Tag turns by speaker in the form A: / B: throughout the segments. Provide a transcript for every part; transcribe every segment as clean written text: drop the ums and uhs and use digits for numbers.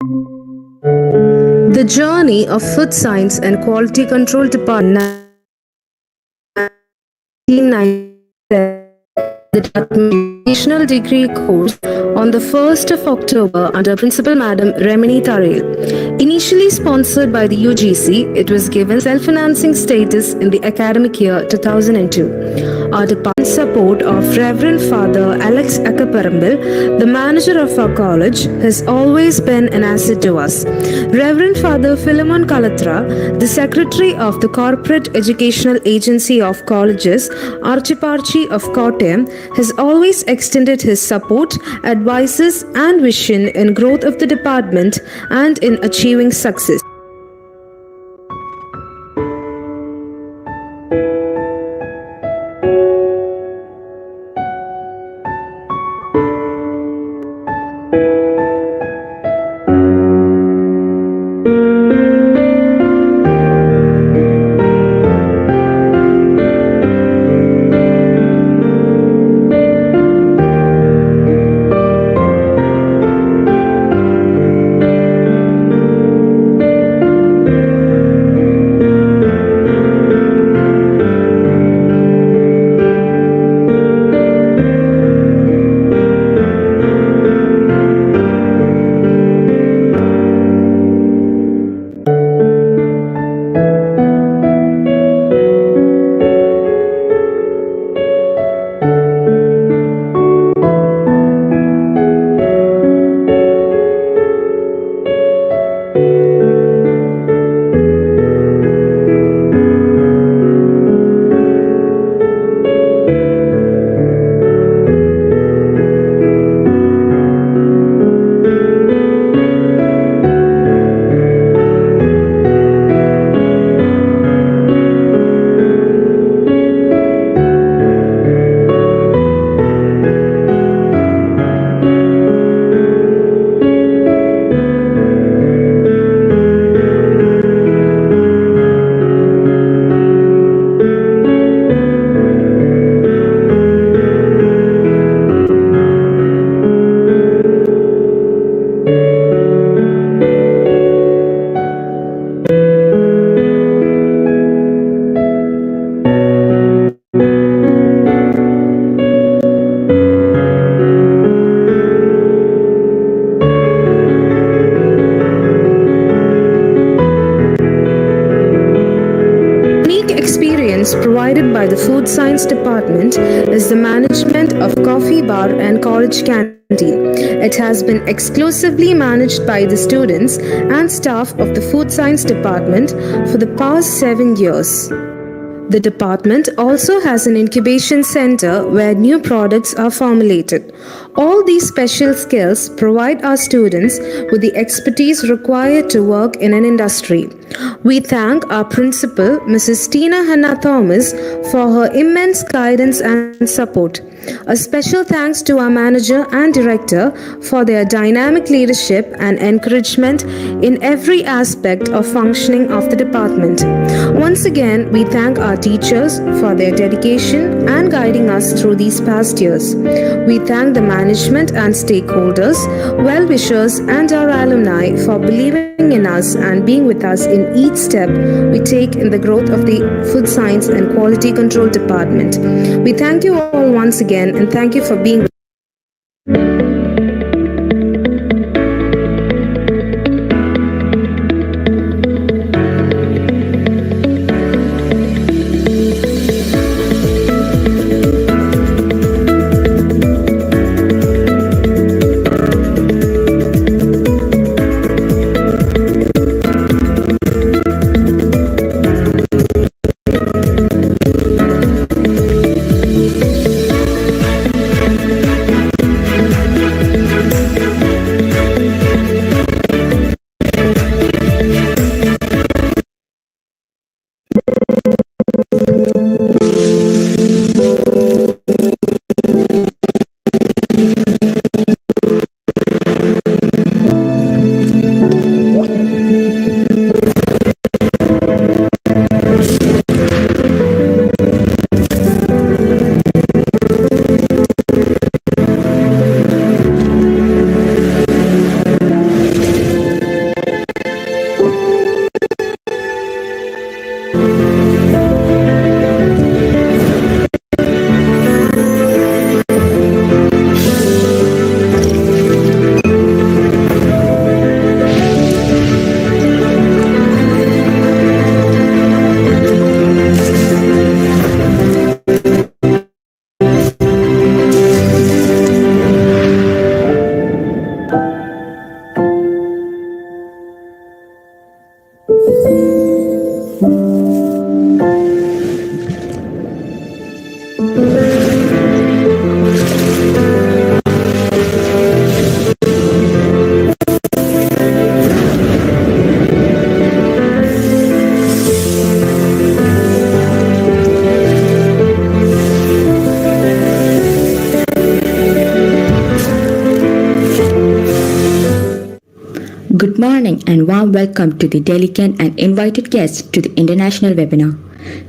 A: The journey of Food Science and Quality Control Department 1997, the National Degree course on the 1st of October under Principal Madam Remini Tarel. Initially sponsored by the UGC, it was given self-financing status in the academic year 2002. Our department support of Reverend Father Alex Akaparambil, the manager of our college, has always been an asset to us. Reverend Father Philemon Kalatra, the secretary of the Corporate Educational Agency of Colleges, Archiparchy of Kottayam, has always extended his support, advices, and vision in growth of the department and in achieving success. Provided by the Food Science Department is the management of coffee bar and college canteen. It has been exclusively managed by the students and staff of the Food Science Department for the past 7 years. The department also has an incubation center where new products are formulated. All these special skills provide our students with the expertise required to work in an industry. We thank our principal, Mrs. Tina Hannah Thomas, for her immense guidance and support. A special thanks to our manager and director for their dynamic leadership and encouragement in every aspect of functioning of the department. Once again, we thank our teachers for their dedication and guiding us through these past years. We thank the management and stakeholders, well-wishers, and our alumni for believing in us and being with us in each step we take in the growth of the Food Science and Quality Control Department. We thank you all once again and thank you for being with us.
B: Good morning and warm welcome to the delicate and invited guests to the international webinar,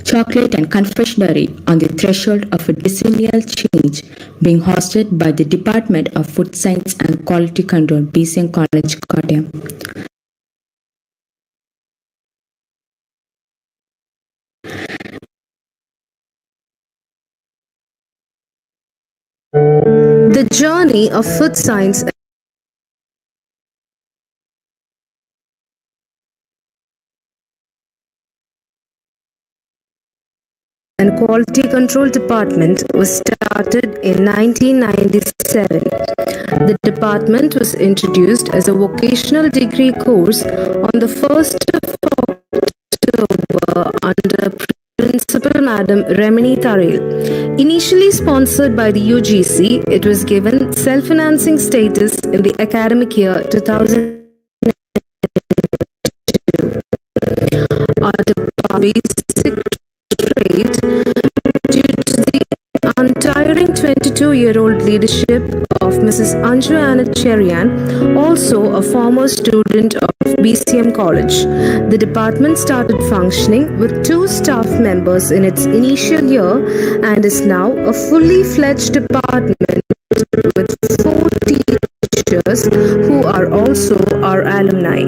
B: Chocolate and Confectionery on the Threshold of a Decennial Change, being hosted by the Department of Food Science and Quality Control, BCM College, Kottayam.
A: The journey of food science and Quality Control Department was started in 1997. The department was introduced as a vocational degree course on the 1st of October under Principal Madam Remini Taril. Initially sponsored by the UGC, it was given self-financing status in the academic year 2000. Our basic trade due to the untiring 22-year-old leadership of Mrs. Anju Cherian, also a former student of BCM College. The department started functioning with 2 staff members in its initial year and is now a fully fledged department with 4 teachers who are also our alumni.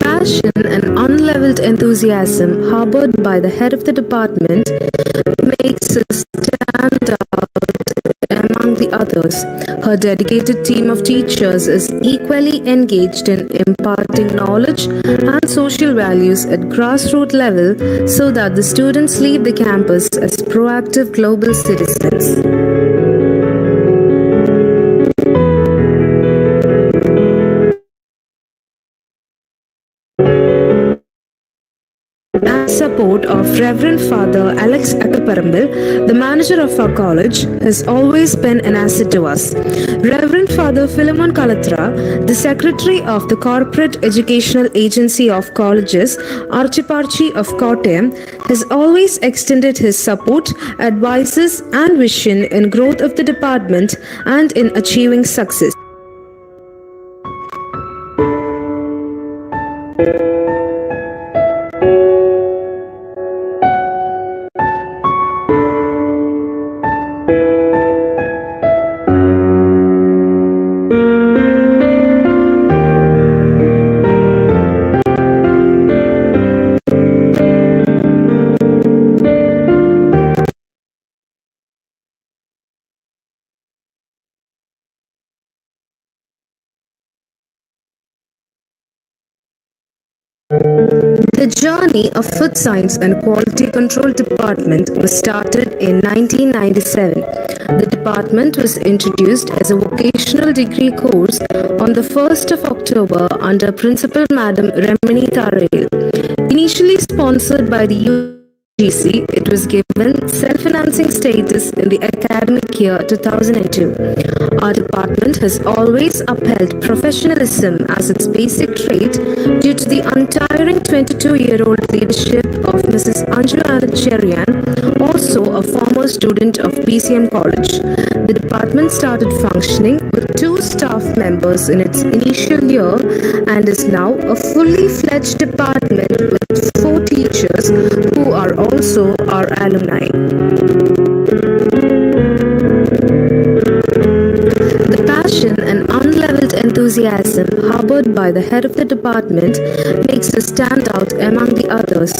A: Passion and unleveled enthusiasm harbored by the head of the department makes her stand out among the others. Her dedicated team of teachers is equally engaged in imparting knowledge and social values at grassroots level so that the students leave the campus as proactive global citizens. Support of Reverend Father Alex Akaparambil, the manager of our college, has always been an asset to us. Reverend Father Philemon Kalatra, the secretary of the Corporate Educational Agency of Colleges, Archiparchy of Kottayam, has always extended his support, advices, and vision in growth of the department and in achieving success. The journey of Food Science and Quality Control Department was started in 1997. The department was introduced as a vocational degree course on the 1st of October under Principal Madam Remini Taril. Initially sponsored by the UGC, it was given self-financing status in the academic year 2002. Our department has always upheld professionalism as its basic trait due to the untiring 22-year-old leadership of Mrs. Anju Cherian, also a former student of BCM College. The department started functioning with 2 staff members in its initial year and is now a fully fledged department with 4 teachers who are also our alumni. The passion and unleveled enthusiasm harbored by the head of the department makes her stand out among the others.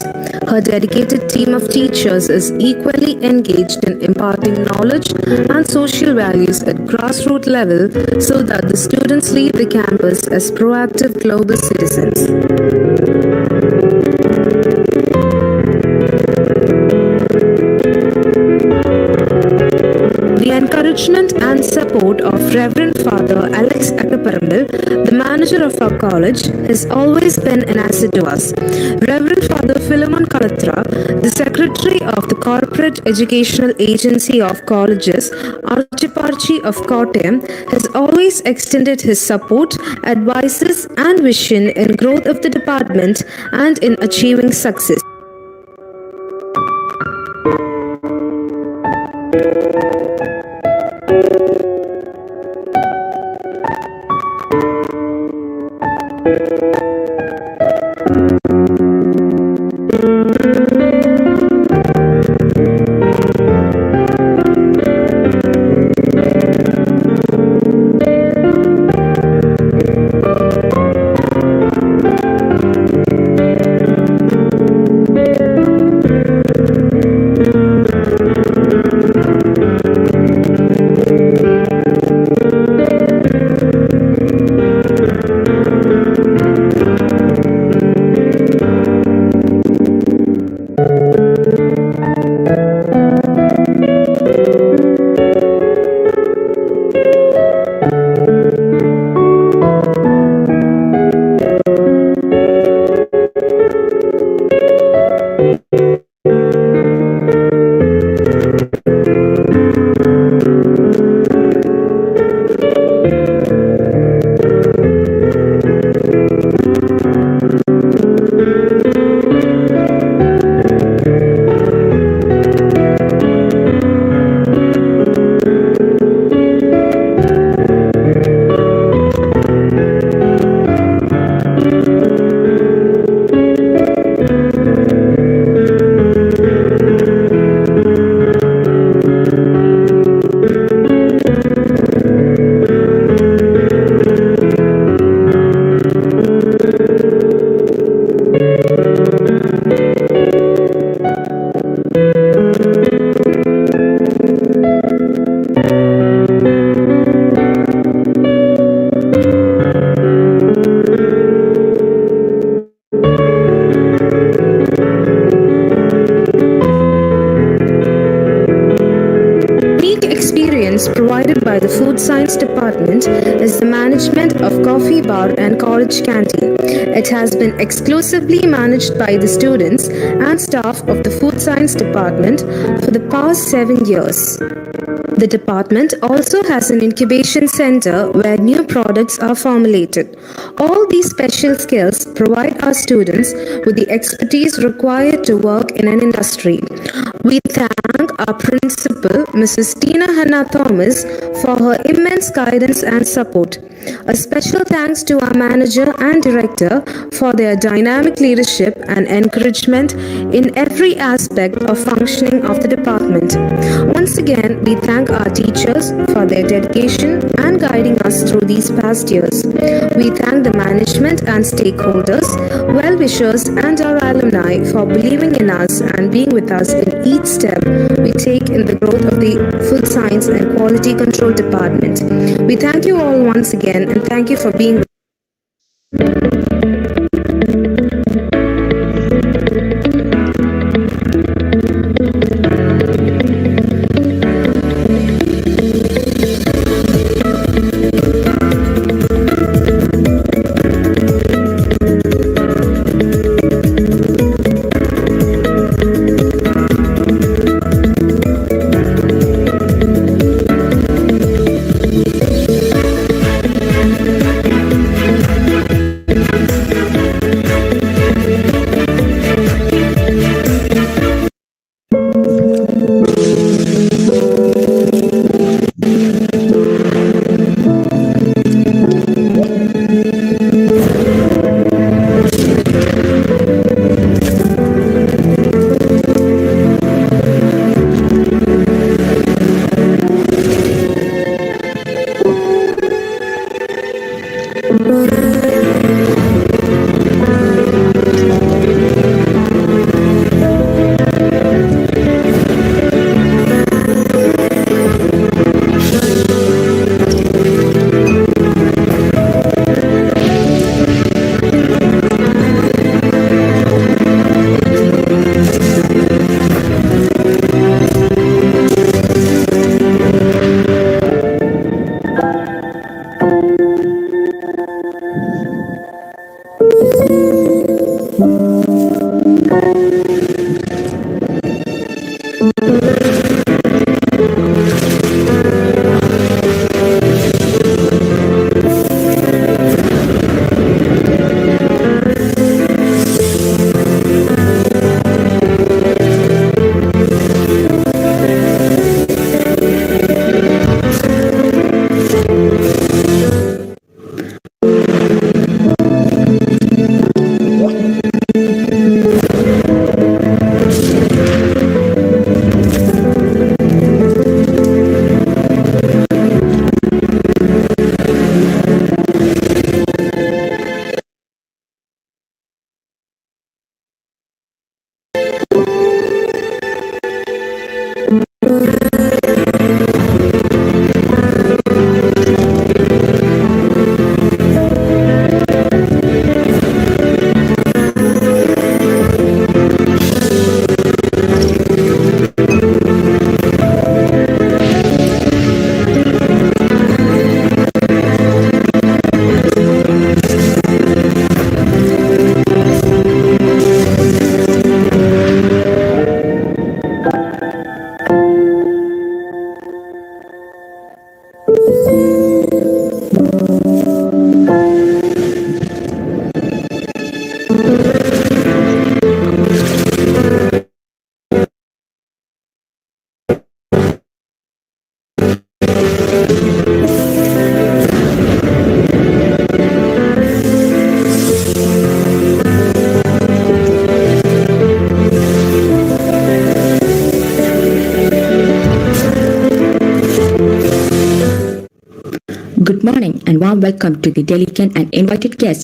A: Her dedicated team of teachers is equally engaged in imparting knowledge and social values at grassroots level so that the students leave the campus as proactive global citizens. The encouragement and support of Reverend Father Alex Akaparambil, the manager of our college, has always been an asset to us. Reverend Father Philemon Kalatra, the secretary of the Corporate Educational Agency of Colleges, Archiparchy of Kottayam, has always extended his support, advices, and vision in growth of the department and in achieving success. by the Food Science Department is the management of coffee bar and college canteen. It has been exclusively managed by the students and staff of the Food Science Department for the past 7 years. The department also has an incubation center where new products are formulated. All these special skills provide our students with the expertise required to work in an industry. We thank our principal, Mrs. Tina Hannah Thomas, for her immense guidance and support. A special thanks to our manager and director for their dynamic leadership and encouragement in every aspect of functioning of the department. Once again, we thank our teachers for their dedication and guiding us through these past years. We thank the management and stakeholders, well-wishers and our alumni for believing in us and being with us in each step we take in the growth of the Food Science and Quality Control Department. We thank you all once again and thank you for being
B: Good morning and warm welcome to the delegate and invited guests.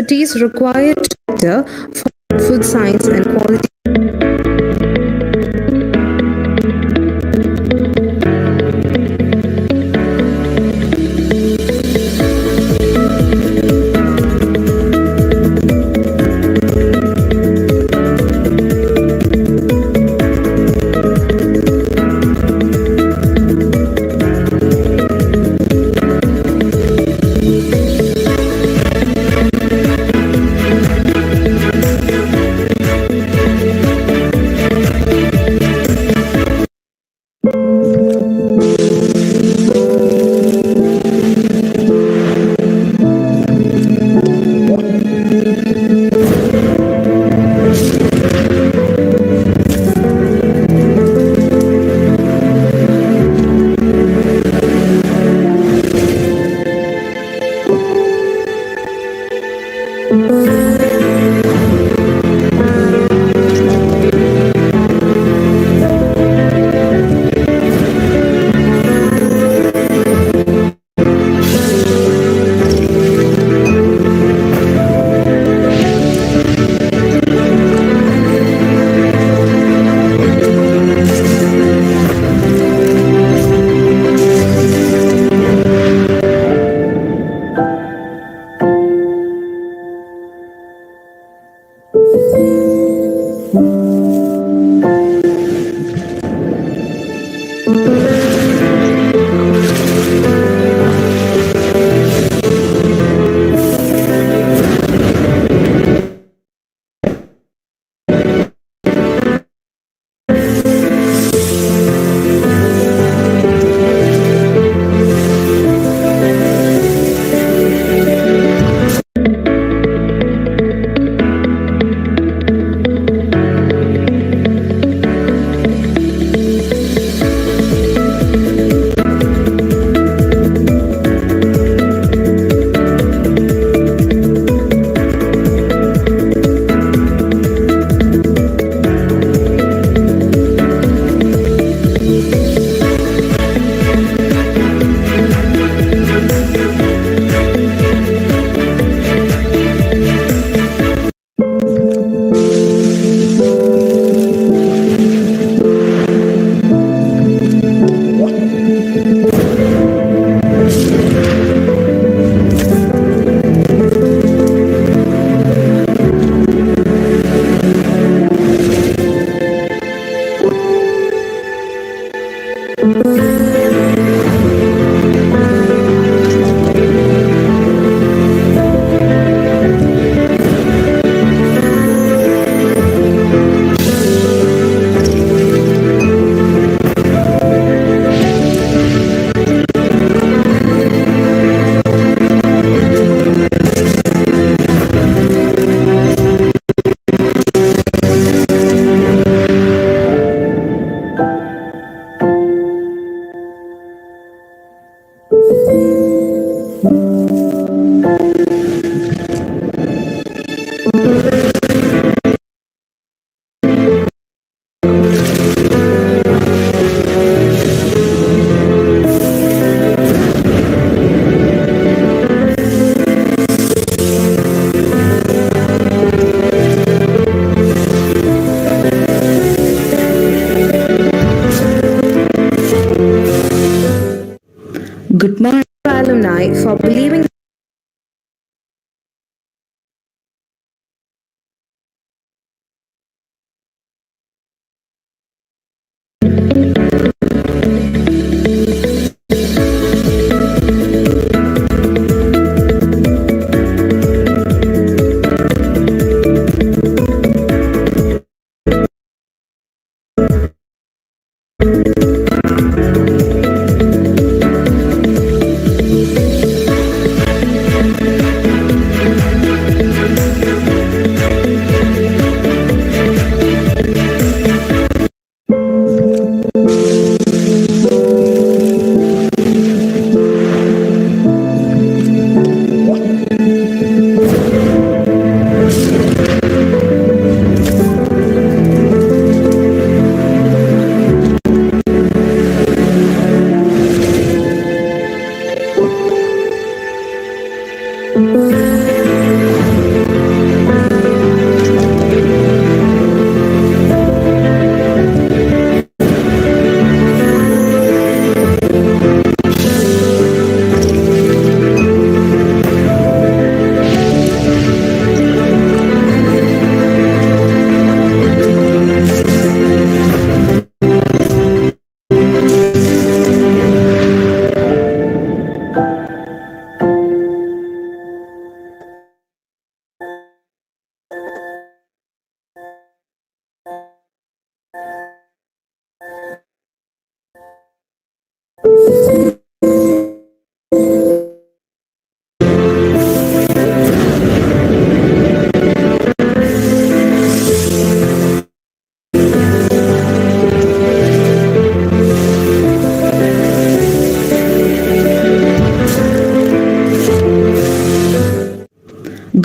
A: expertise required to enter for food science and quality.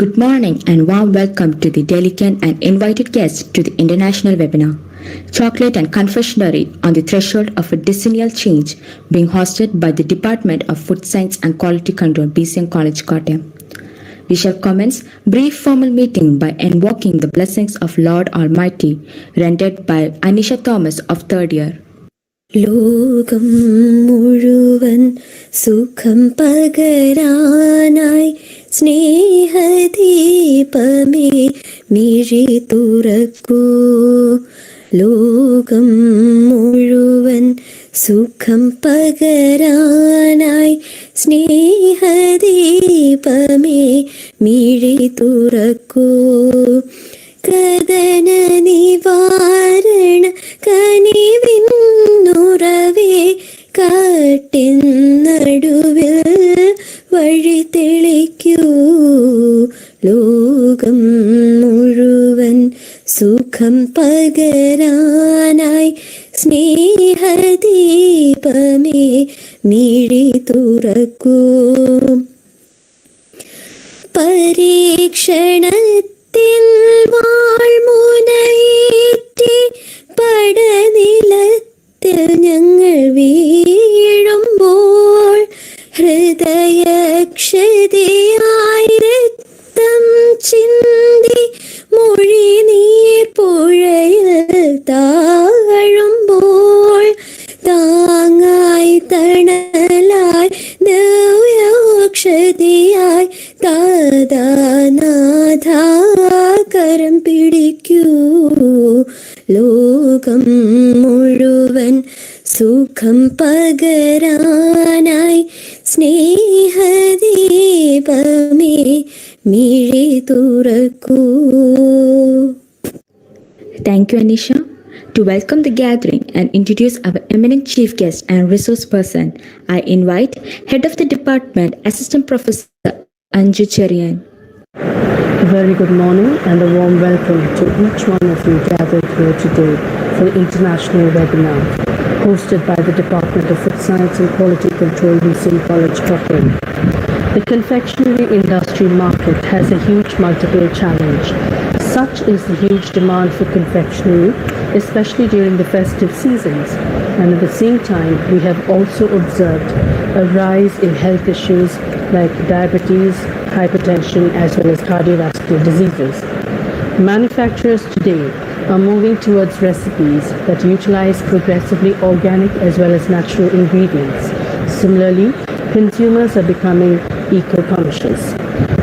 B: Good morning and warm welcome to the delegate and invited guests to the international webinar, Chocolate and Confectionery on the Threshold of a Decennial Change, being hosted by the Department of Food Science and Quality Control, BCM College, Kottayam. We shall commence brief formal meeting by invoking the blessings of Lord Almighty, rendered by Anisha Thomas of third year.
C: ലോകം മുഴുവൻ സുഖം പകരാനായി സ്നേഹദീപമേ മിഴി തുറക്കൂ. ലോകം മുഴുവൻ സുഖം പകരാനായി സ്നേഹദീപമേ മിഴി തുറക്കൂ. കദന നിവാരണ കനിവിന്നുറവേ കാട്ടിൻ നടുവിൽ വഴി തെളിക്കൂ. ലോകം മുഴുവൻ സുഖം പകരാനായി സ്നേഹദീപമേ മിഴി തുറക്കൂ. പരീക്ഷണത്തിൽ വാൾമുനയേറ്റി പടനിലത്തിൽ ഞങ്ങൾ വീഴുമ്പോൾ ഹൃദയക്ഷതിയായി രക്തം ചിന്തി മൊഴിനീർ പുഴയിൽ താഴുമ്പോൾ താങ്ങായി തണലായി ദിവ്യോക്ഷതിയായി താതാനാഥാകരം പിടിക്കൂ. ലോകം മുഴുവൻ സുഖം പകരാനായി സ്നേഹദീപമേ മിഴി തുറക്കൂ.
B: Thank you, Anisha. To welcome the gathering and introduce our eminent chief guest and resource person, I invite Head of the Department, Assistant Professor Anju Cherian.
D: Very good morning and a warm welcome to each one of you gathered here today for the international webinar hosted by the Department of Food Science and Quality Control, BCM College, Kottayam. The confectionery industry market has a huge multiple challenge. Such is the huge demand for confectionery, especially during the festive seasons. And at the same time, we have also observed a rise in health issues like diabetes, hypertension, as well as cardiovascular diseases. Manufacturers today are moving towards recipes that utilize progressively organic as well as natural ingredients. Similarly, consumers are becoming eco-conscious.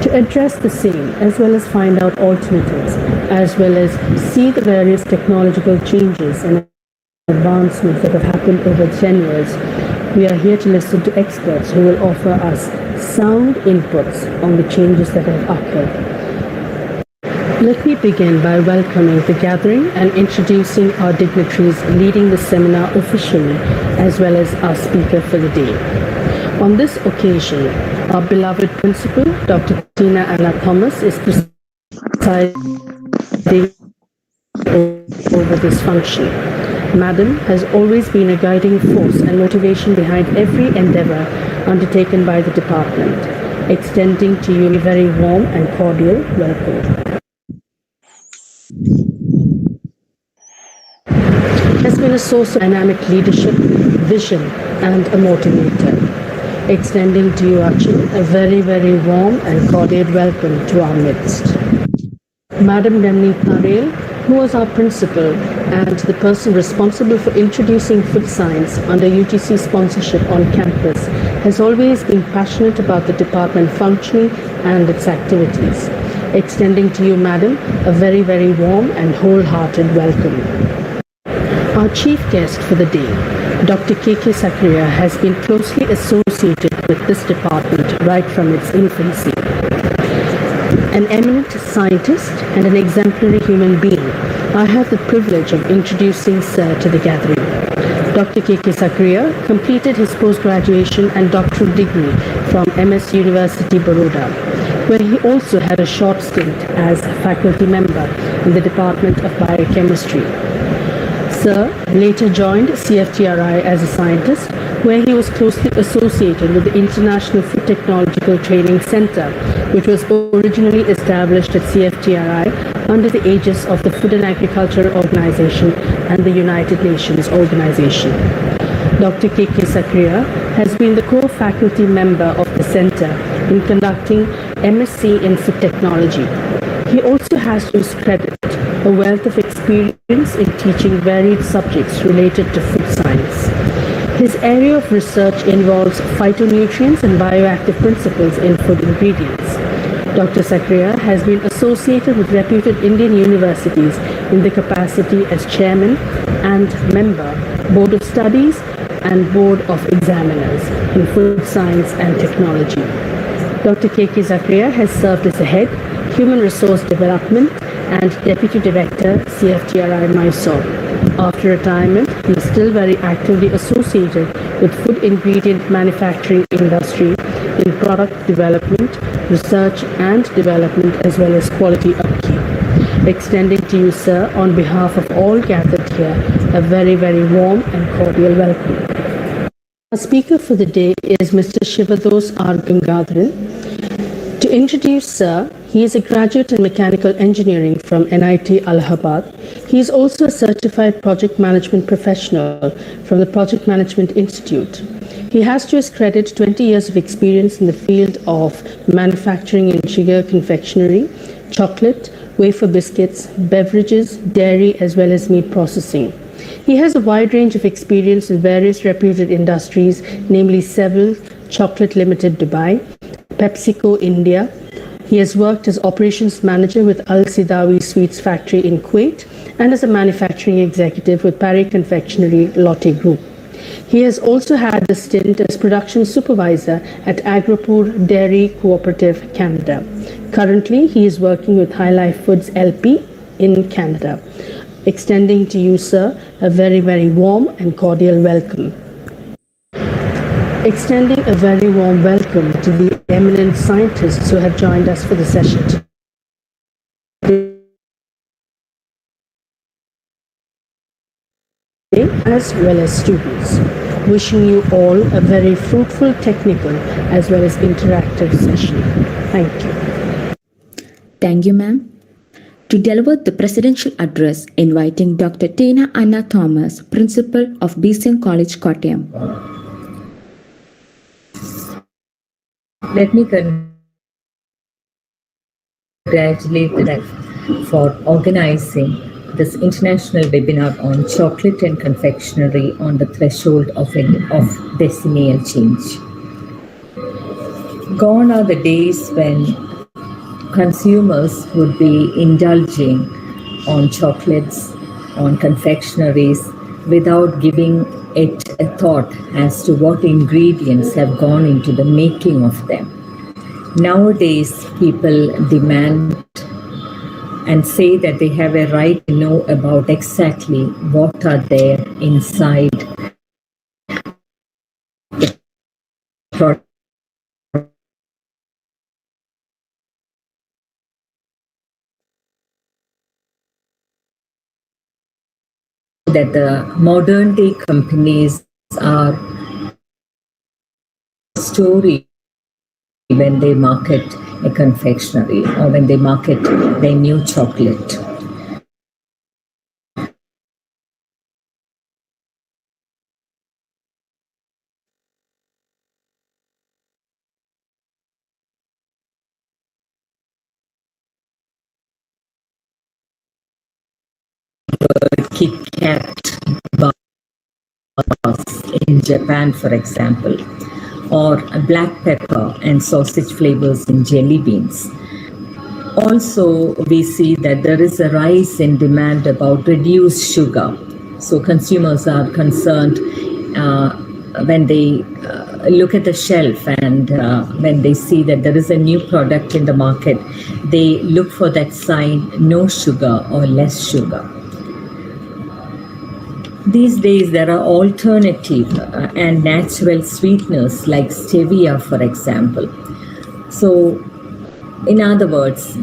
D: To address the same, as well as find out alternatives, as well as see the various technological changes and advancements that have happened over 10 years, we are here to listen to experts who will offer us sound inputs on the changes that have occurred. Let me begin by welcoming the gathering and introducing our dignitaries leading the seminar officially, as well as our speaker for the day. On this occasion, our beloved principal, Dr. Tina Anna Thomas, is presiding over this function. Madam has always been a guiding force and motivation behind every endeavor undertaken by the department, extending to you a very warm and cordial welcome. Has been a source of dynamic leadership, vision, and a motivator. Extending to you, Archie, a very, very warm and cordial welcome to our midst. Madam Demni Parel, who was our principal and the person responsible for introducing food science under UTC sponsorship on campus, has always been passionate about the department functioning and its activities. Extending to you, Madam, a very, very warm and wholehearted welcome. Our chief guest for the day, Dr. K.K. Sakriya, has been closely associated with this department right from its infancy. An eminent scientist and an exemplary human being, I have the privilege of introducing Sir to the gathering. Dr. K.K. Sakriya completed his post-graduation and doctoral degree from MS University, Baroda, where he also had a short stint as a faculty member in the Department of Biochemistry. Sir later joined CFTRI as a scientist, where he was closely associated with the International Food Technological Training Center, which was originally established at CFTRI under the aegis of the Food and Agriculture Organization and the United Nations Organization. Dr. K.K. Sakriya has been the core faculty member of the center in conducting MSc in Food Technology. He also has to his credit a wealth of experience in teaching varied subjects related to food science. His area of research involves phytonutrients and bioactive principles in food ingredients. Dr. Sakriya has been associated with reputed Indian universities in the capacity as chairman and member, Board of Studies and Board of Examiners in Food Science and Technology. Dr. K.K. Sakriya has served as a head, Human Resource Development and Deputy Director, CFTRI Mysore. After retirement, he is still very actively associated with food ingredient manufacturing industry in product development, research and development as well as quality upkeep. Extending to you, sir, on behalf of all gathered here, a very, very warm and cordial welcome. Our speaker for the day is Mr. Sivadoss R. Gangadharan. To introduce sir, he is a graduate in mechanical engineering from NIT Allahabad. He is also a certified project management professional from the Project Management Institute. He has to his credit 20 years of experience in the field of manufacturing in sugar confectionery, chocolate, wafer biscuits, beverages, dairy, as well as meat processing. He has a wide range of experience in various reputed industries, namely Seville Chocolate Limited Dubai, PepsiCo India. He has worked as operations manager with Al Sidawi Sweets Factory in Kuwait and as a manufacturing executive with Paris Confectionery Lotte Group. He has also had a stint as production supervisor at Agripur Dairy Cooperative, Canada. Currently, he is working with Hylife Foods LP in Canada. Extending to you, sir, a very, very warm and cordial welcome. Extending a very warm welcome to the eminent scientists who have joined us for the session today, as well as students. Wishing you all a very fruitful technical as well as interactive session. Thank you.
B: Thank you, ma'am. To deliver the presidential address, inviting Dr. Tena Anna Thomas, Principal of BCM College, Kottayam.
E: Let me congratulate them for organizing this international webinar on chocolate and confectionery on the threshold of decennial change. Gone are the days when consumers would be indulging on chocolates, on confectioneries, without giving it a thought as to what ingredients have gone into the making of them. Nowadays, people demand and say that they have a right to know about exactly what are there inside the product. That the modern day companies are story when they market a confectionery or when they market their new chocolate. Kit Kat bars in Japan, for example, or black pepper and sausage flavors in jelly beans. Also, we see that there is a rise in demand about reduced sugar. So consumers are concerned when they look at the shelf and when they see that there is a new product in the market, they look for that sign, no sugar or less sugar. These days, there are alternative and natural sweeteners like stevia, for example. So, in other words,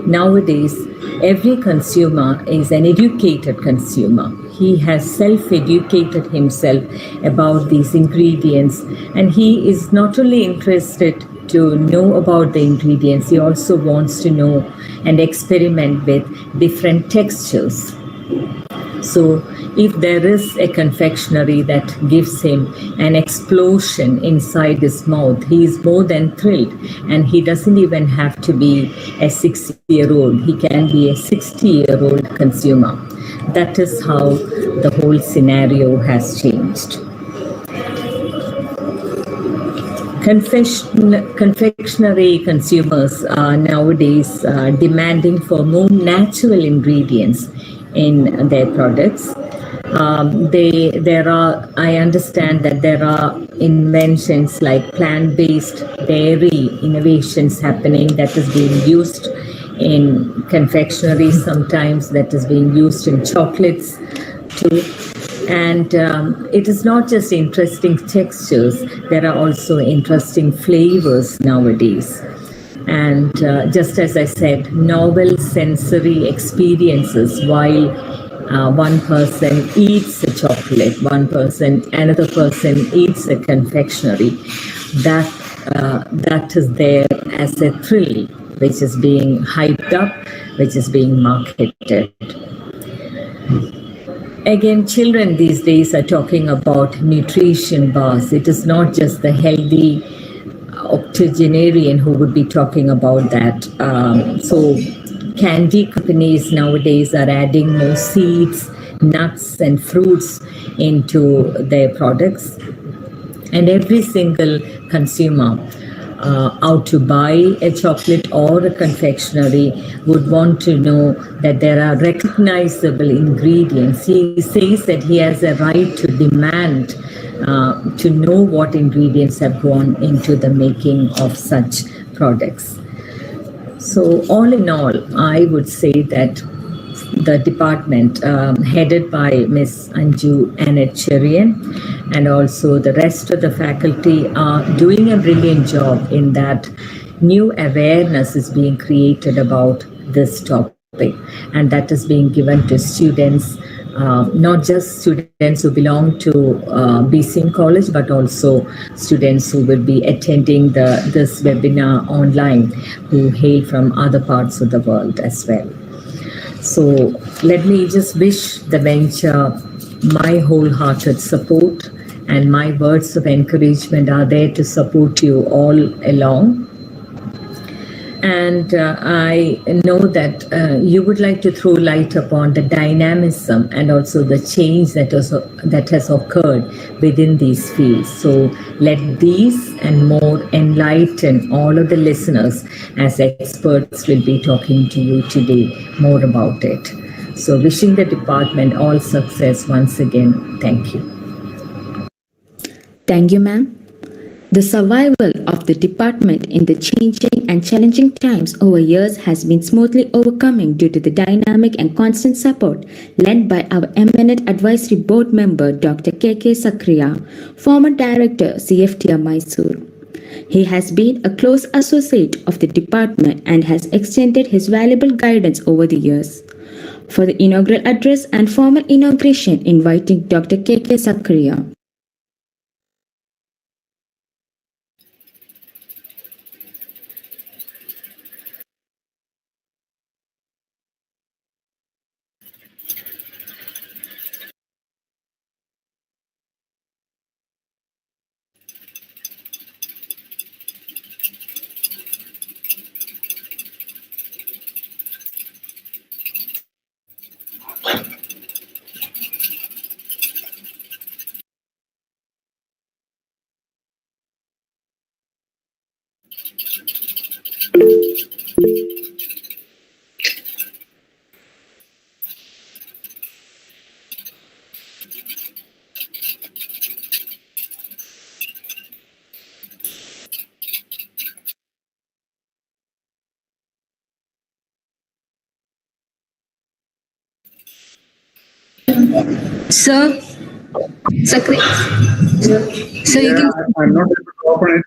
E: nowadays, every consumer is an educated consumer. he has self-educated himself about these ingredients, and he is not only interested to know about the ingredients, he also wants to know and experiment with different textures. So if there is a confectionery that gives him an explosion inside his mouth, he is more than thrilled. And he doesn't even have to be a 6-year-old. He can be a 60-year-old consumer. That is how the whole scenario has changed. Confectionery consumers are nowadays demanding for more natural ingredients in their products. I understand that there are inventions like plant-based dairy innovations happening that is being used in confectionery, sometimes that is being used in chocolates too. And it is not just interesting textures, there are also interesting flavors nowadays. And just as I said, novel sensory experiences while one person eats a chocolate, another person eats a confectionery, that is there as a thrill, which is being hyped up, which is being marketed. Again, children these days are talking about nutrition bars. It is not just the healthy octogenarian who would be talking about that. So candy companies nowadays are adding more seeds, nuts and fruits into their products. And every single consumer out to buy a chocolate or a confectionery would want to know that there are recognizable ingredients. He says that he has a right to demand to know what ingredients have gone into the making of such products. So all in all, I would say that the department headed by Ms. Anju Annette Cherian and also the rest of the faculty are doing a brilliant job in that new awareness is being created about this topic, and that is being given to students, not just students who belong to BCM College, but also students who will be attending this webinar online who hail from other parts of the world as well. So let me just wish the venture my wholehearted support, and my words of encouragement are there to support you all along. And I know that you would like to throw light upon the dynamism and also the change that has occurred within these fields. So let these and more enlighten all of the listeners, as experts will be talking to you today more about it. So wishing the department all success once again. Thank you.
B: Thank you, ma'am. The survival of the department in the changing and challenging times over years has been smoothly overcoming due to the dynamic and constant support led by our eminent advisory board member Dr. K.K. Sakriya, former director CFTR Mysore. He has been a close associate of the department and has extended his valuable guidance over the years. For the inaugural address and formal inauguration, inviting Dr. K.K. Sakriya.
A: Sir, Sakri, sir, you can.
F: I'm not able to open it.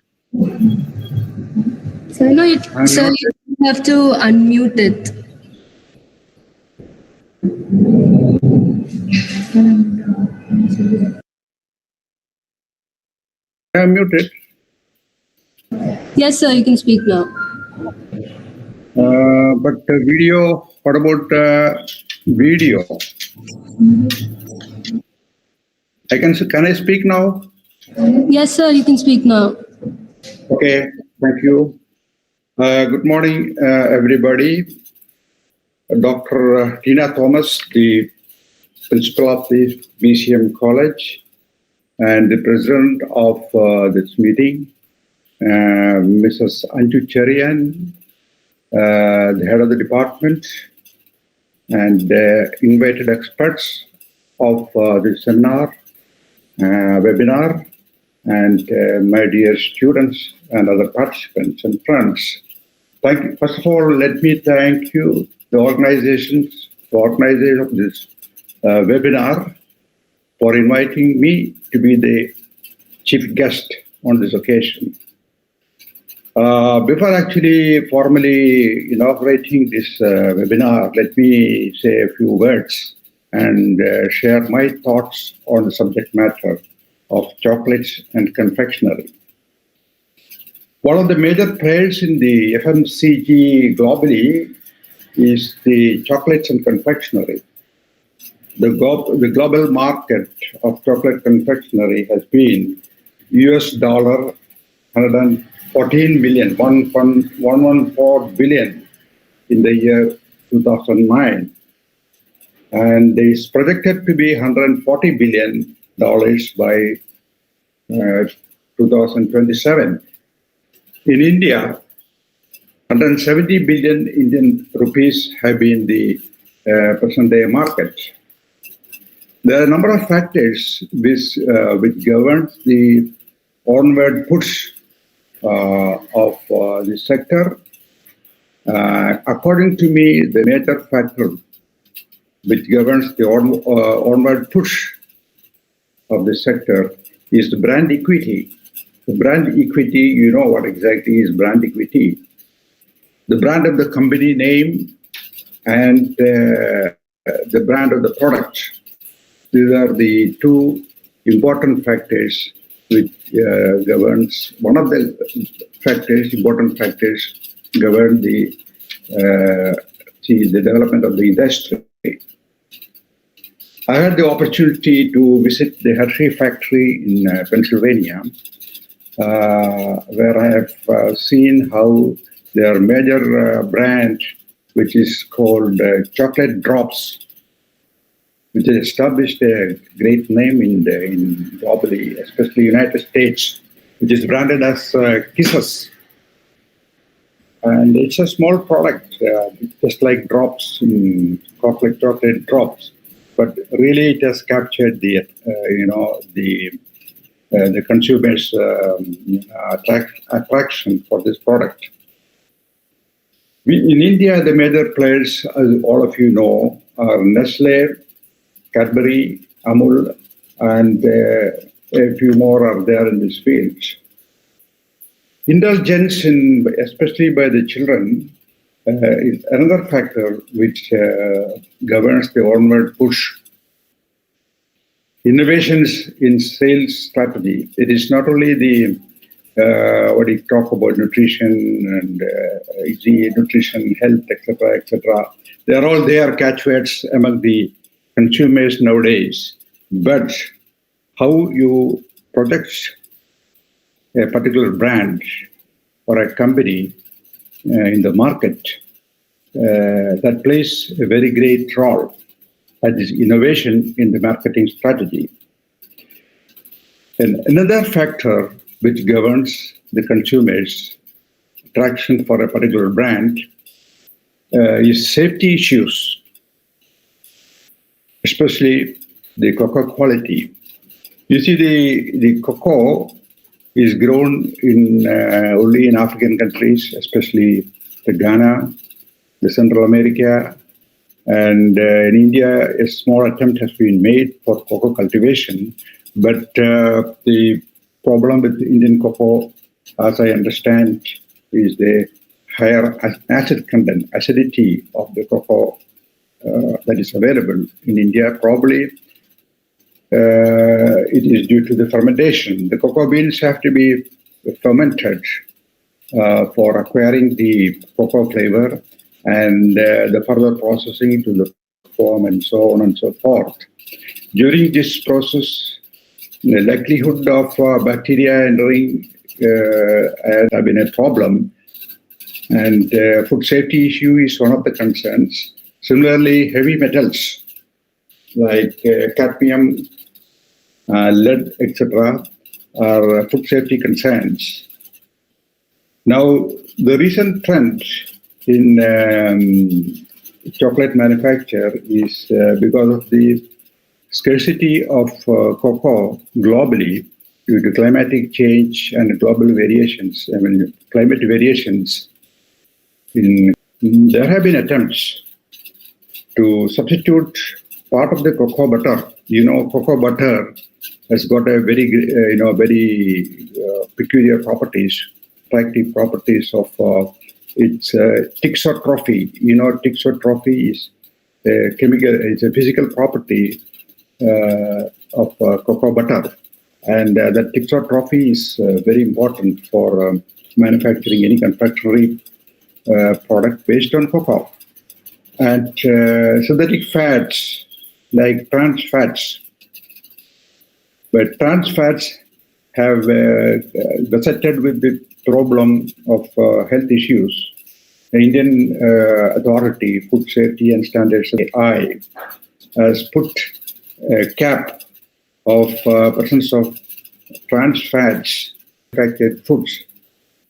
A: Sir, no, sir, you have to unmute it.
F: I am muted.
G: Yes, sir, you can speak now.
F: But video, what about video? Can I speak now?
G: Yes, sir, you can speak now.
F: Okay, thank you. Good morning, everybody. Dr. Tina Thomas, the principal of the BCM College and the president of this meeting, Mrs. Anju Cherian, the head of the department, and invited experts of the seminar, webinar, and my dear students and other participants and friends. Thank you. First of all, let me thank you, the organizers of this webinar, for inviting me to be the chief guest on this occasion. Before actually formally inaugurating this webinar, let me say a few words and share my thoughts on the subject matter of chocolates and confectionery. One of the major players in the FMCG globally is the chocolates and confectionery. The global market of chocolate confectionery has been US dollar 114 billion, 114 billion in the year 2009. And it's projected to be $140 billion by 2027. In India, 170 billion Indian rupees have been the present-day market. There are a number of factors which governs the onward push of the sector. According to me, the major factor which governs the onward push of the sector is the brand equity. The brand equity, you know what exactly is brand equity. The brand of the company name and the brand of the product. These are the two important factors which governs, one of the important factors govern the development of the industry. I had the opportunity to visit the Hershey factory in Pennsylvania, where I have seen how their major brand, which is called Chocolate Drops, which has established a great name in globally, especially United States, which is branded as Kisses. And it's a small product, just like drops in chocolate drops. But really, it has captured the consumers' attraction for this product. In India, the major players, as all of you know, are Nestle, Cadbury, Amul, and a few more are there in this field. Indulgence, especially by the children, is another factor which governs the onward push. Innovations in sales strategy. It is not only the what you talk about nutrition and nutrition, health, etc. They are all there catchwords among the consumers nowadays. But how you protect a particular brand or a company in the market, that plays a very great role. That is innovation in the marketing strategy. And another factor which governs the consumer's attraction for a particular brand is safety issues, especially the cocoa quality. You see, the cocoa is grown only in African countries, especially the Ghana, the Central America, and in India, a small attempt has been made for cocoa cultivation. But the problem with Indian cocoa, as I understand, is the higher acid content, acidity of the cocoa that is available in India. Probably it is due to the fermentation. The cocoa beans have to be fermented for acquiring the cocoa flavor and the further processing to the foam and so on and so forth. During this process, the likelihood of bacteria entering has been a problem, and food safety issue is one of the concerns. Similarly, heavy metals like cadmium, lead, etc., are food safety concerns. Now, the recent trend in chocolate manufacture is because of the scarcity of cocoa globally due to climatic change and global variations. I mean, climate variations. There have been attempts to substitute part of the cocoa butter. Cocoa butter has got a very, very peculiar properties, attractive properties of its thixotrophy. Thixotrophy is a chemical, it's a physical property of cocoa butter, and that thixotrophy is very important for manufacturing any confectionery product based on cocoa. And synthetic fats like trans fats, but trans fats have besetted with the problem of health issues. The Indian Authority, Food Safety and Standards AI, has put a cap of presence of trans fats in manufactured foods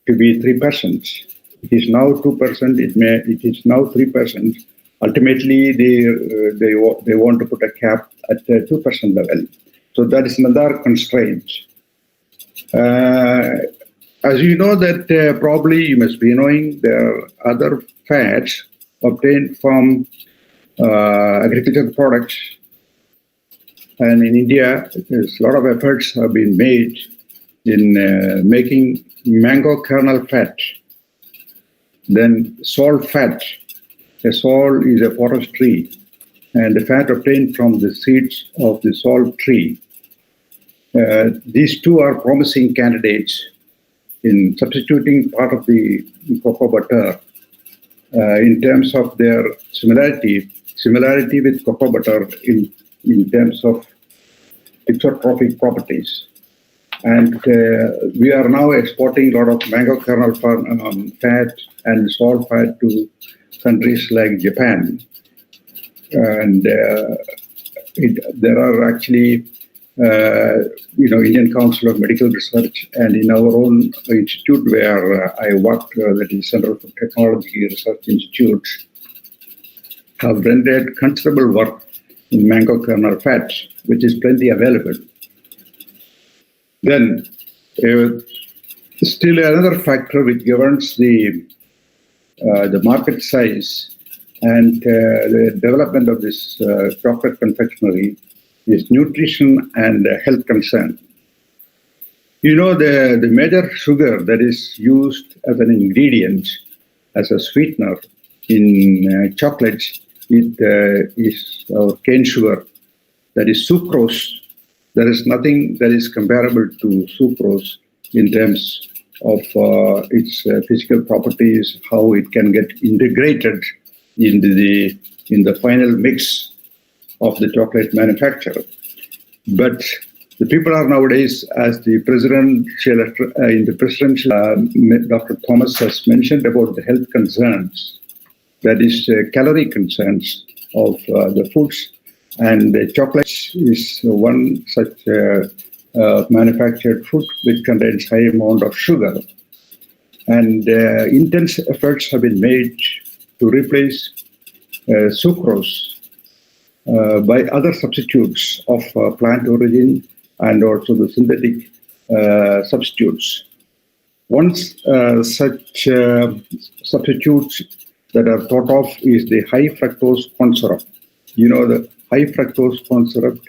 F: to be 3%. It is now 2%. It is now 3%. Ultimately, they want to put a cap at the 2% level. So that is another constraint. As you know that probably you must be knowing, there are other fats obtained from agricultural products. And in India, there's a lot of efforts have been made in making mango kernel fat, then salt fat. The salt is a forest tree, and the fat obtained from the seeds of the salt tree. These two are promising candidates in substituting part of the cocoa butter in terms of their similarity with cocoa butter in terms of thixotrophic properties. And we are now exporting a lot of mango kernel fat and salt fat to countries like Japan. And there are actually, Indian Council of Medical Research, and in our own institute where I worked, that is Center for Technology Research Institute, have rendered considerable work in mango kernel fat, which is plenty available. Then, still another factor which governs the market size and the development of this chocolate confectionery is nutrition and health concern. The major sugar that is used as an ingredient, as a sweetener in chocolates, is our cane sugar, that is sucrose. There is nothing that is comparable to sucrose in terms of its physical properties, how it can get integrated in the final mix of the chocolate manufacturer. But the people are nowadays, as the presidential Dr. Thomas has mentioned about the health concerns, that is calorie concerns of the foods, and chocolate is one such manufactured food which contains high amount of sugar. And intense efforts have been made to replace sucrose by other substitutes of plant origin and also the synthetic substitutes. Once such substitutes that are thought of is the high fructose corn syrup. The high fructose corn syrup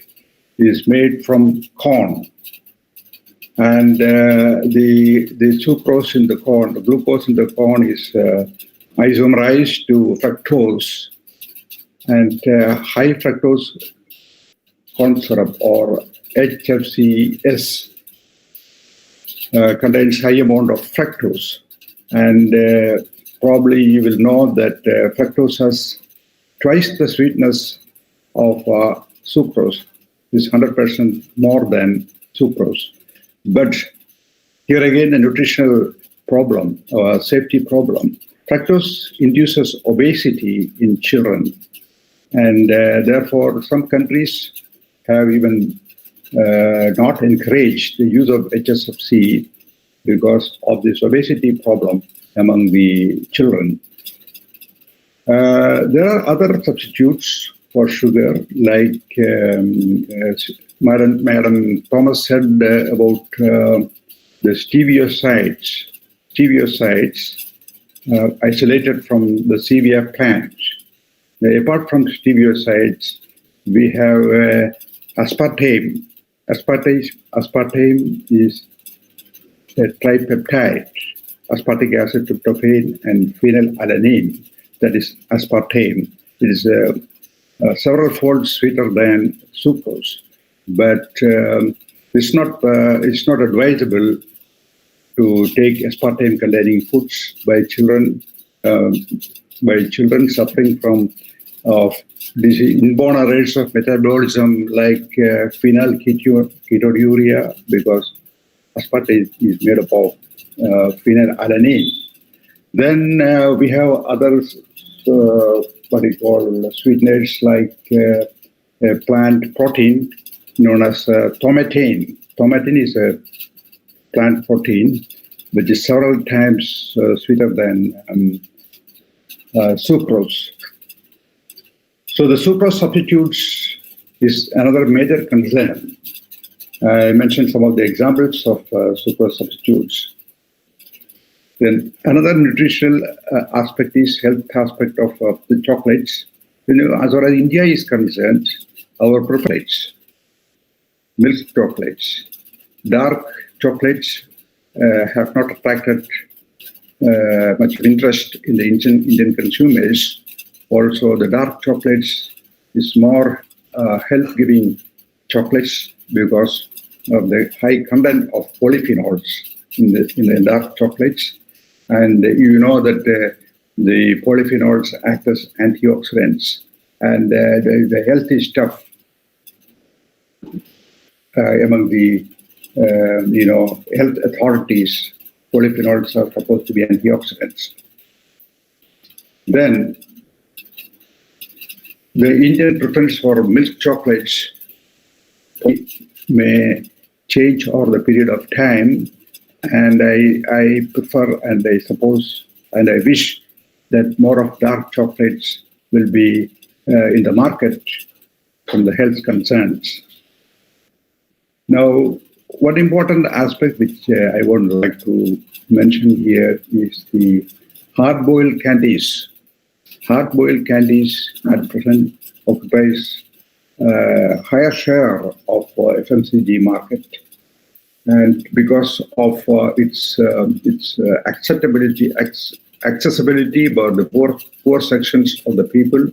F: is made from corn, and the sucrose in the corn, the glucose in the corn is isomerized to fructose, and high fructose corn syrup or HFCS contains high amount of fructose. And probably you will know that fructose has twice the sweetness of sucrose. Is 100% more than sucrose. But here again, a nutritional problem, safety problem. Fructose induces obesity in children. And therefore, some countries have even not encouraged the use of HSFC because of this obesity problem among the children. There are other substitutes for sugar, like Madam Thomas said about the steviosides isolated from the stevia plant. Apart from steviosides, we have aspartame. Aspartame is a tripeptide, aspartic acid, tryptophan, and phenylalanine. That is aspartame. It is several folds sweeter than sucrose, but it's not advisable to take aspartame-containing foods by children suffering from inborn errors of metabolism like phenylketonuria, because aspartame is made up of phenylalanine. Then we have others, what we call sweeteners like a plant protein known as tomatine. Tomatine is a plant protein which is several times sweeter than sucrose. So the sucrose substitutes is another major concern. I mentioned some of the examples of sucrose substitutes. Then another nutritional aspect is health aspect of the chocolates. As far as India is concerned, our preferates, milk chocolates, dark chocolates have not attracted much interest in the Indian consumers. Also, the dark chocolates is more health-giving chocolates because of the high content of polyphenols in the dark chocolates. And you know that the polyphenols act as antioxidants, and the healthy stuff among the health authorities, polyphenols are supposed to be antioxidants. Then the Indian preference for milk chocolates may change over the period of time. And I prefer, and I suppose, and I wish that more of dark chocolates will be in the market from the health concerns. Now, one important aspect which I would like to mention here is the hard-boiled candies. Hard-boiled candies at present occupies a higher share of FMCG market. And because of its accessibility by the poor sections of the people,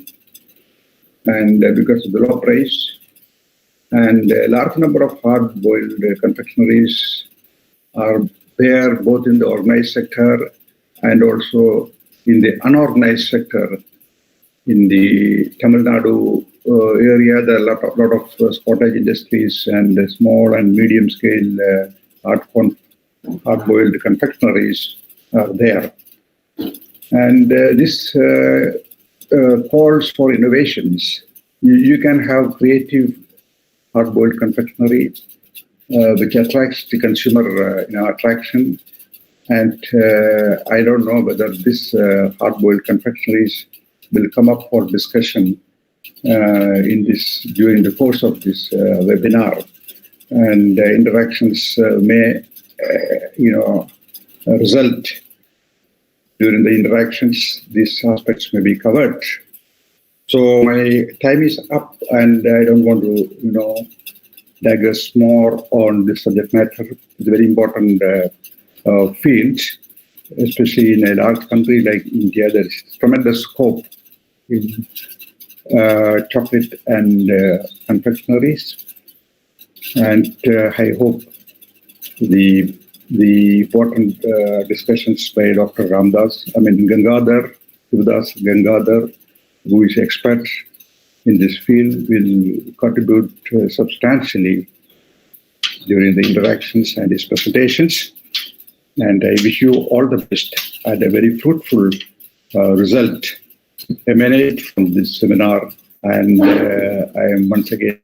F: and because of the low price, and a large number of hard-boiled confectionaries are there both in the organized sector and also in the unorganized sector. In the Tamil Nadu area, there are a lot of cottage industries and small and medium scale hard-boiled confectionaries are there. And this calls for innovations. You can have creative hard-boiled confectionery which attracts the consumer attraction. And I don't know whether this hard-boiled confectionaries will come up for discussion during the course of this webinar, and interactions may result. During the interactions, these aspects may be covered. So my time is up, and I don't want to digress more on this subject matter. It's a very important field, especially in a large country like India. There is tremendous scope in chocolate and confectionaries. And I hope the important discussions by Dr. Sivadoss Gangadhar, who is expert in this field, will contribute substantially during the interactions and his presentations. And I wish you all the best and a very fruitful result emanate from this seminar. And I am once again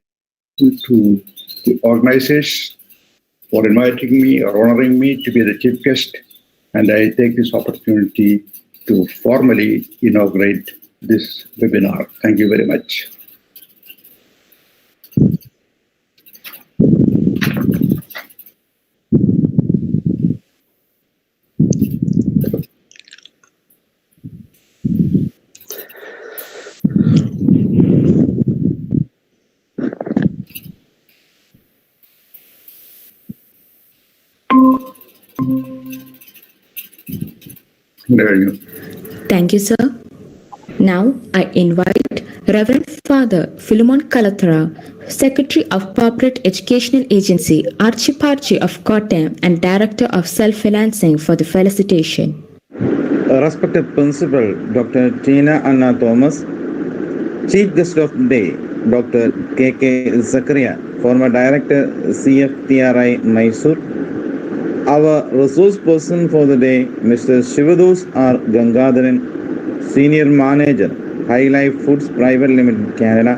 F: to the organizers for inviting me or honoring me to be the chief guest. And I take this opportunity to formally inaugurate this webinar. Thank you very much. There you go.
B: Thank you, sir. Now I invite Reverend Father Philemon Kalathara, Secretary of Corporate Educational Agency, Archiparchi of Kottayam and Director of Self-Financing for the felicitation.
H: Respected Principal Dr. Tina Anna Thomas, Chief Guest of the Day Dr. K.K. Zakaria, former Director CFTRI Mysore, our resource person for the day, Mr. Sivadoss R. Gangadharan, Senior Manager, Hylife Foods Private Limited, Canada,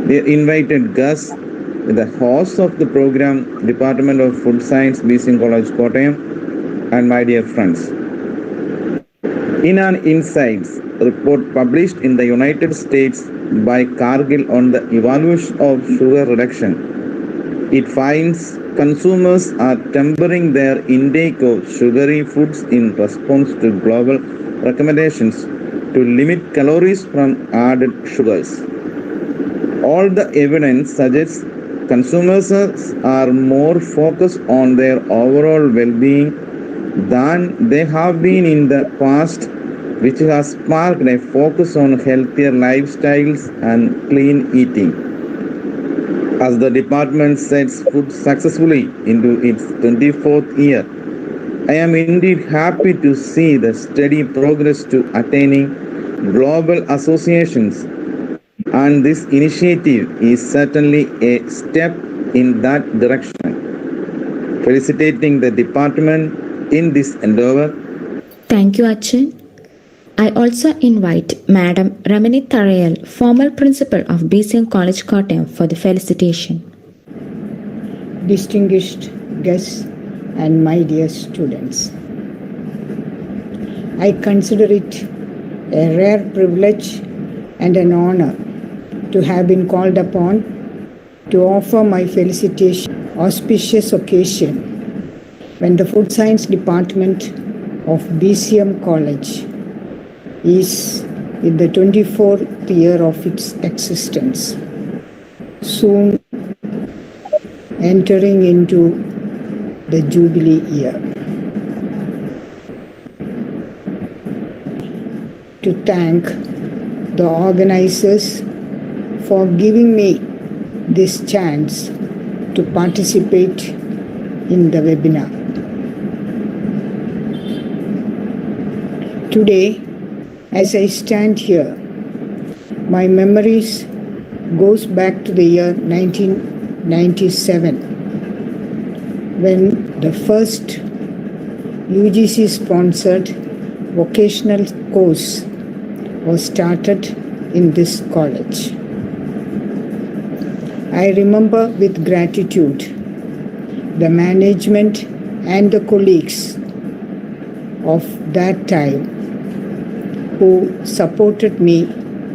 H: the invited guests, the host of the program, Department of Food Science, BCM College, Kottayam, and my dear friends. In an Insights report published in the United States by Cargill on the evaluation of sugar reduction, it finds consumers are tempering their intake of sugary foods in response to global recommendations to limit calories from added sugars. All the evidence suggests consumers are more focused on their overall well-being than they have been in the past, which has sparked a focus on healthier lifestyles and clean eating. As the department sets food successfully into its 24th year, I am indeed happy to see the steady progress to attaining global associations, and this initiative is certainly a step in that direction. Felicitating the department in this endeavor.
B: Thank you, Achin. I also invite Madam Ramani Tharayal, former Principal of BCM College, Kottayam, for the felicitation.
I: Distinguished guests and my dear students, I consider it a rare privilege and an honor to have been called upon to offer my felicitation auspicious occasion when the Food Science Department of BCM College is in the 24th year of its existence, soon entering into the Jubilee year. To thank the organizers for giving me this chance to participate in the webinar. Today, as I stand here, my memories goes back to the year 1997, when the first UGC-sponsored vocational course was started in this college. I remember with gratitude the management and the colleagues of that time who supported me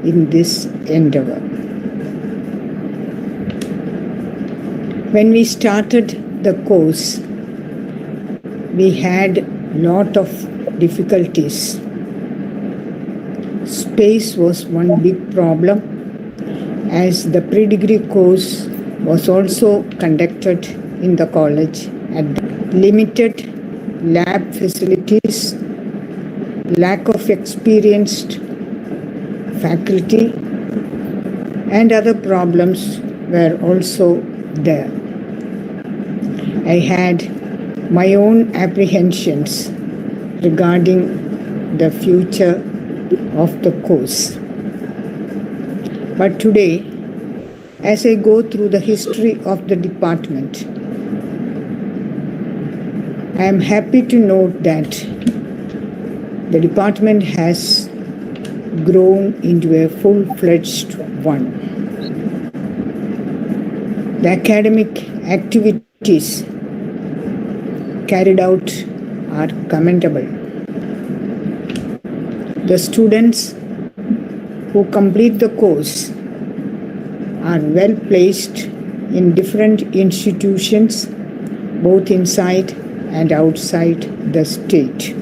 I: in this endeavor. When we started the course, we had a lot of difficulties. Space was one big problem, as the pre-degree course was also conducted in the college at limited lab facilities, lack of experienced faculty, and other problems were also there. I had my own apprehensions regarding the future of the course. But today, as I go through the history of the department, I am happy to note that the department has grown into a full-fledged one. The academic activities carried out are commendable. The students who complete the course are well placed in different institutions, both inside and outside the state.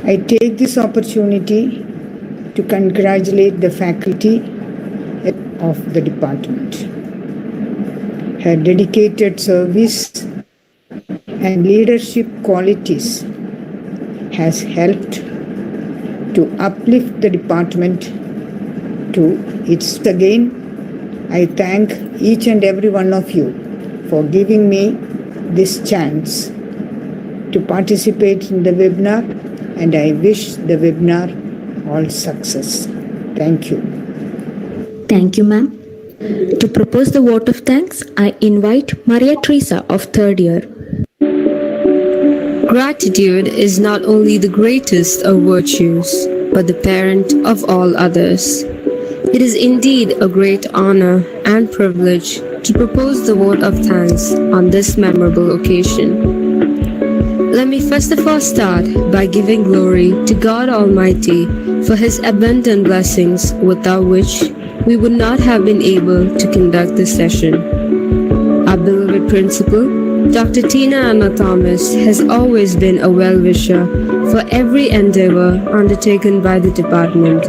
I: I take this opportunity to congratulate the faculty of the department. Her dedicated service and leadership qualities has helped to uplift the department to its. Again, I thank each and every one of you for giving me this chance to participate in the webinar, and I wish the webinar all success. Thank you.
B: Thank you, ma'am. To propose the vote of thanks, I invite Maria Teresa of third year.
A: Gratitude is not only the greatest of virtues, but the parent of all others. It is indeed a great honor and privilege to propose the vote of thanks on this memorable occasion. Let me first of all start by giving glory to God Almighty for His abundant blessings, without which we would not have been able to conduct this session. Our beloved principal, Dr. Tina Anna Thomas, has always been a well-wisher for every endeavor undertaken by the department.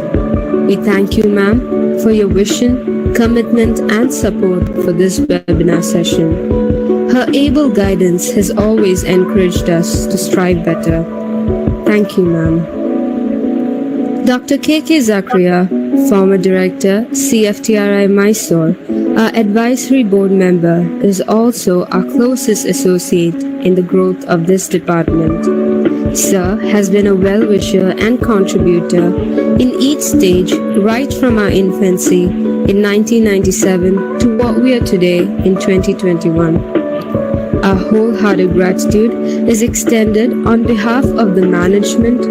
A: We thank you, ma'am, for your vision, commitment, and support for this webinar session. Her able guidance has always encouraged us to strive better. Thank you, ma'am. Dr. K.K. Zakaria, former director, CFTRI Mysore, our advisory board member, is also our closest associate in the growth of this department. Sir has been a well-wisher and contributor in each stage, right from our infancy in 1997 to what we are today in 2021. Our wholehearted gratitude is extended on behalf of the management,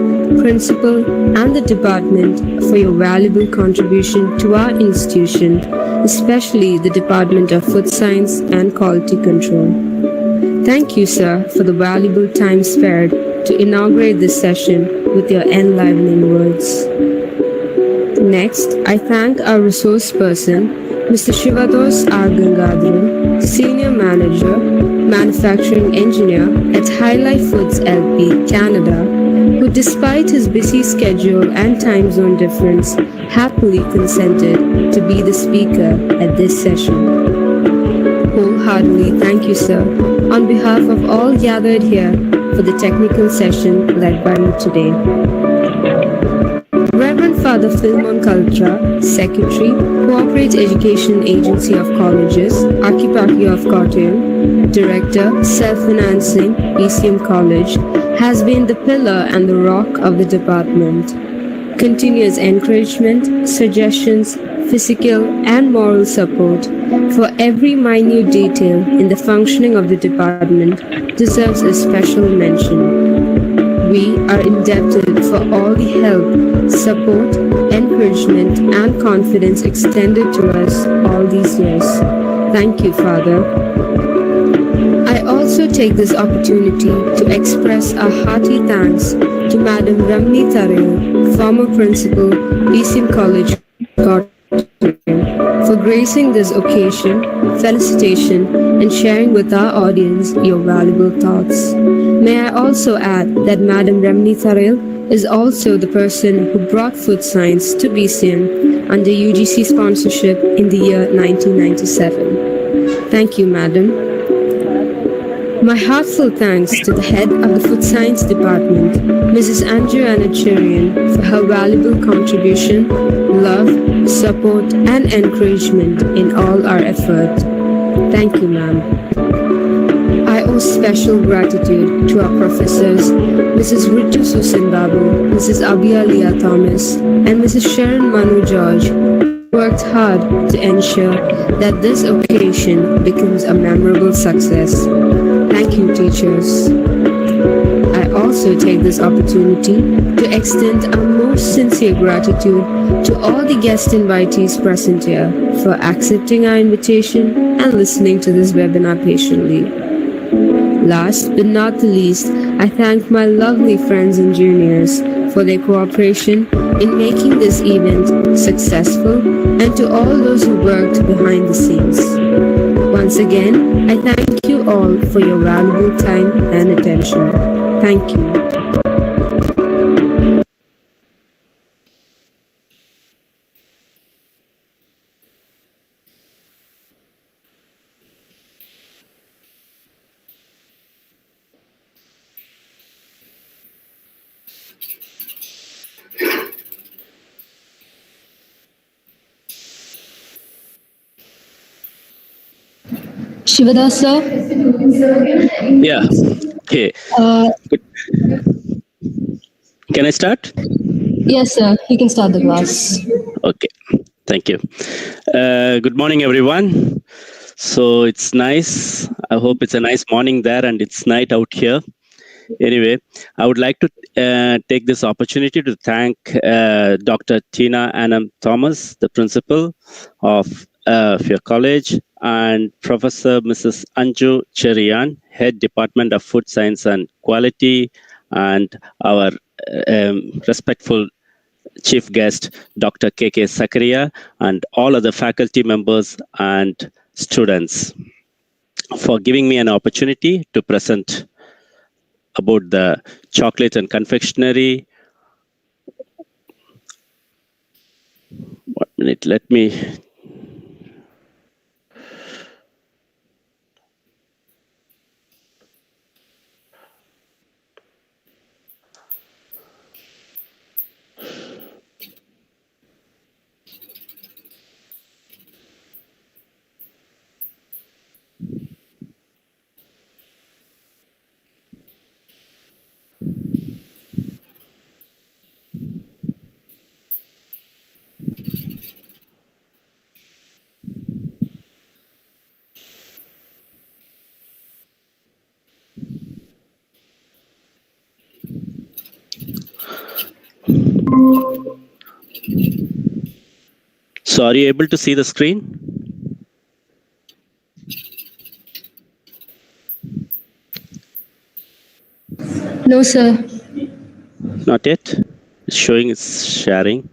A: principal, and the department for your valuable contribution to our institution, especially the Department of Food Science and Quality Control. Thank you, sir, for the valuable time spared to inaugurate this session with your enlivening words. Next, I thank our resource person, Mr. Sivadoss R. Gangadharan, Senior Manager, Manufacturing Engineer at Hylife Foods LP, Canada, who despite his busy schedule and time zone difference, happily consented to be the speaker at this session. Wholeheartedly thank you, sir, on behalf of all gathered here for the technical session led by me today. Reverend Father Philemon Kaltra, Secretary, Corporate Education Agency of Colleges, Akipaki of Kottayam, Director, Self-Financing, PCM College, has been the pillar and the rock of the department. Continuous encouragement, suggestions, physical and moral support for every minute detail in the functioning of the department deserves a special mention. We are indebted for all the help, support, encouragement, and confidence extended to us all these years. Thank you, Father. I also take this opportunity to express our hearty thanks to Madam Ramni Tarel, former principal, PCM College, for gracing this occasion, felicitation, and sharing with our audience your valuable thoughts. May I also add that Madam Ramni Tarel is also the person who brought food science to BCM under UGC sponsorship in the year 1997. Thank you, Madam. My heartfelt thanks to the head of the Food Science Department, Mrs. Andreana Cherian, for her valuable contribution, love, support, and encouragement in all our effort. Thank you, ma'am. I owe special gratitude to our professors, Mrs. Ritu Susan Babu, Mrs. Abia Leah Thomas, and Mrs. Sharon Manu George, who worked hard to ensure that this occasion becomes a memorable success. Thank you, teachers. I also take this opportunity to extend our most sincere gratitude to all the guest invitees present here for accepting our invitation and listening to this webinar patiently. Last but not the least, I thank my lovely friends and juniors for their cooperation in making this event successful, and to all those who worked behind the scenes. Once again, I thank you all for your valuable time and attention. Thank you.
G: Sivadoss, sir.
J: Yeah. Okay.
G: Uh,
J: Good. Can I start?
G: yes, sir. You can start the class.
J: Okay. Thank you. Good morning, everyone. So it's nice. I hope it's a nice morning there and it's night out here. Anyway, I would like to take this opportunity to thank Dr. Tina Annam Thomas, the principal of your college, and Professor Mrs. Anju Cherian, Head Department of Food Science and Quality, and our respectful chief guest, Dr. KK Zakaria, and all other faculty members and students for giving me an opportunity to present about the chocolate and confectionery. 1 minute, let me. So are you able to see the screen?
G: No, sir.
J: Not yet. It's showing it's sharing.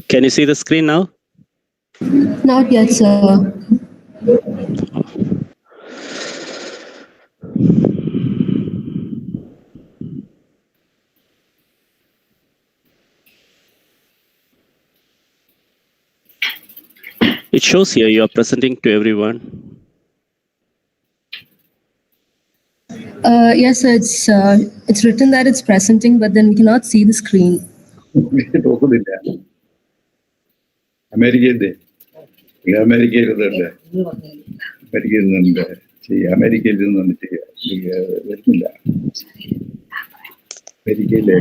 J: Can you see the screen now?
G: Not yet, sir.
J: It shows here you are presenting to everyone.
G: Yes, sir. It's written that it's presenting, but then we cannot see the screen.
F: നോക്കുന്നില്ല അമേരിക്കയിലെ അമേരിക്കയിൽ നിന്നുണ്ട് അമേരിക്കയിൽ നിന്നുണ്ട് ചെയ്യുക അമേരിക്കയിൽ നിന്നുണ്ട് ചെയ്യുക വരുന്നില്ല അമേരിക്കയിലെ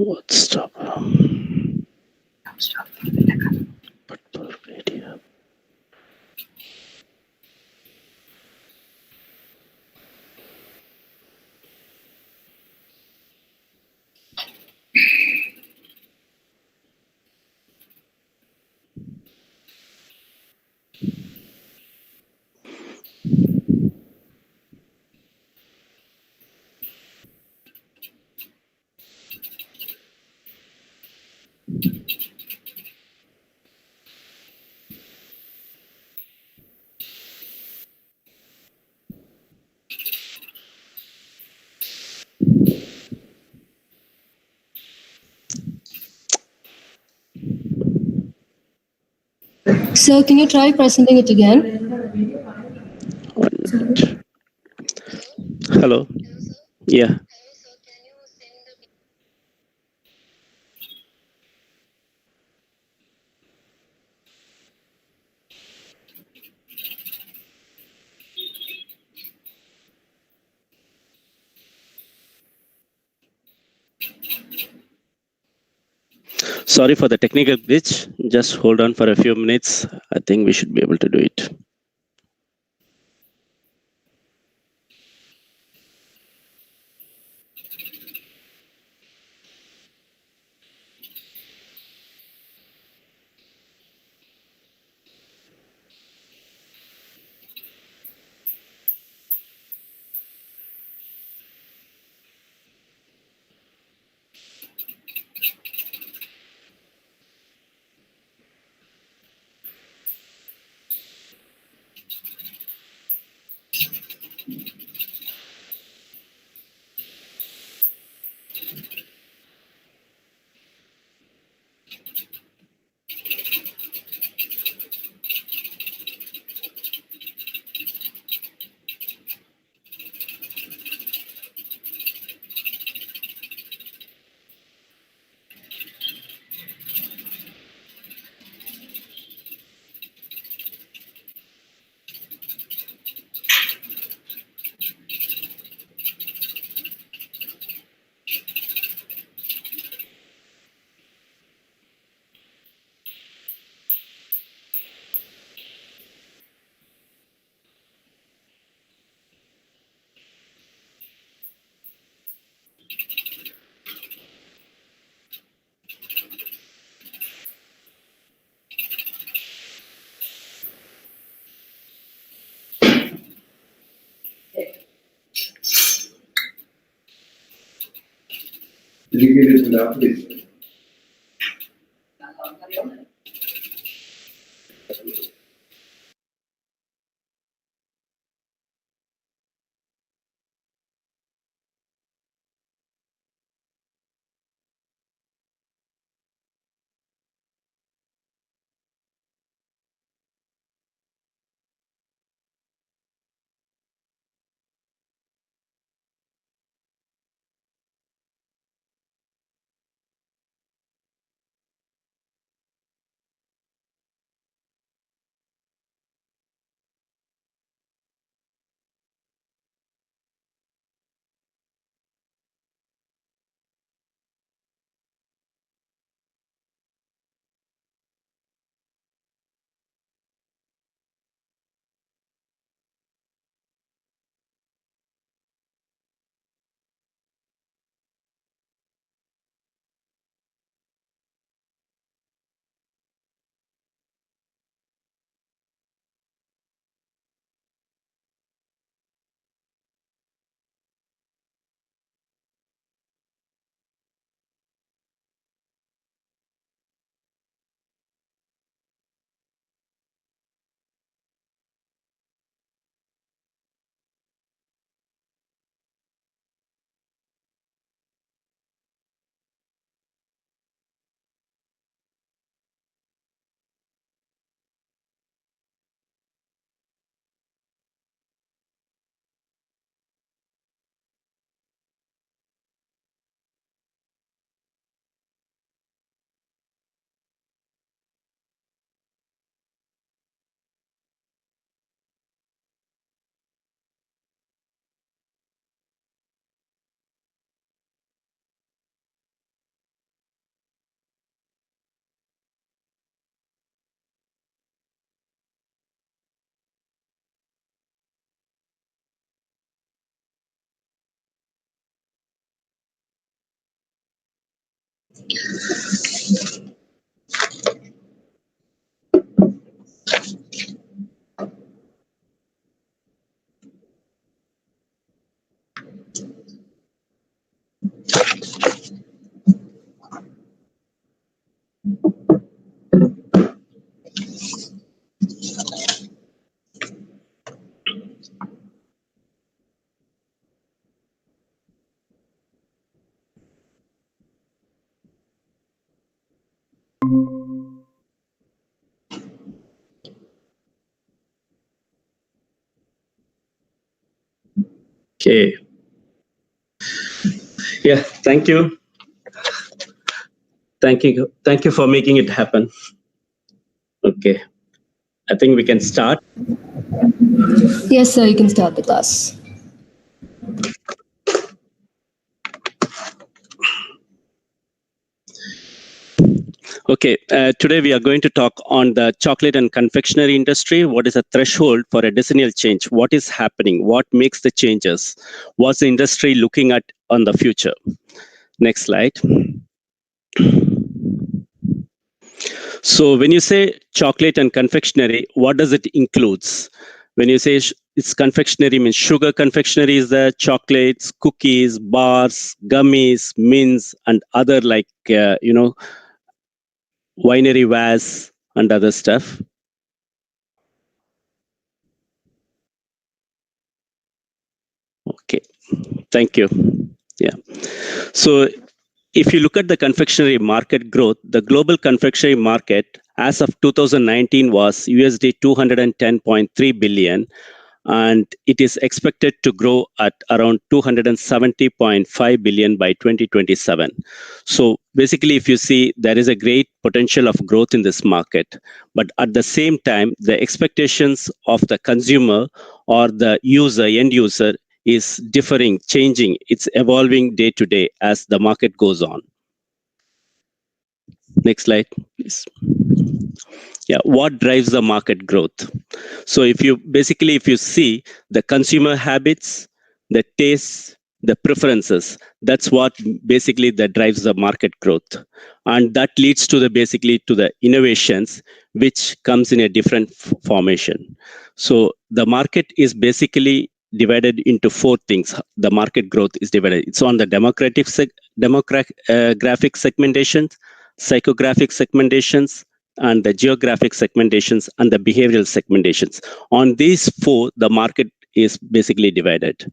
J: What stop? But radio.
G: Sir, can you try presenting it again?
J: 1 minute. Hello. Yeah. Sorry for the technical glitch. Just hold on for a few minutes. I think we should be able to do it.
F: Dedicated to the please.
J: Okay. Yeah, thank you. Thank you. Thank you for making it happen. Okay. I think we can start.
G: Yes, sir, you can start the class.
J: Okay, today we are going to talk on the chocolate and confectionery industry. What is a threshold for a decennial change? What is happening? What makes the changes? What's the industry looking at on the future? Next slide. So when you say chocolate and confectionery, what does it includes? When you say it's confectionery, means sugar confectionery is the chocolates, cookies, bars, gummies, mints, and other like, winery wares and other stuff. Okay, thank you. Yeah. So if you look at the confectionery market growth, the global confectionery market as of 2019 was USD 210.3 billion, and it is expected to grow at around 270.5 billion by 2027. So basically, if you see, there is a great potential of growth in this market, but at the same time, the expectations of the consumer or the user, end user, is differing, changing. It's evolving day to day as the market goes on. Next slide, please. Yeah, what drives the market growth? So if you see the consumer habits, the tastes, the preferences, that's what basically that drives the market growth. And that leads to the innovations, which comes in a different formation. So the market is basically divided into four things. The market growth is divided. It's on the demographic segmentation, psychographic segmentations, and the geographic segmentations and the behavioral segmentations. On these four, the market is basically divided.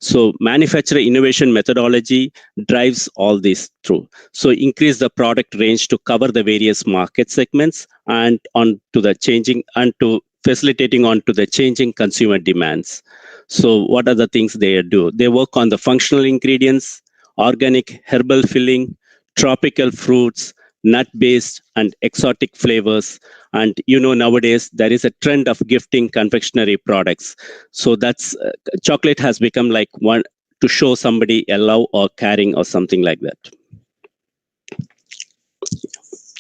J: So manufacturer innovation methodology drives all this through. So increase the product range to cover the various market segments and on to the changing and to facilitating onto the changing consumer demands. So what are the things they do? They work on the functional ingredients, organic herbal filling, tropical fruits, nut-based and exotic flavors. And nowadays there is a trend of gifting confectionery products. So that's chocolate has become like one to show somebody a love or caring or something like that.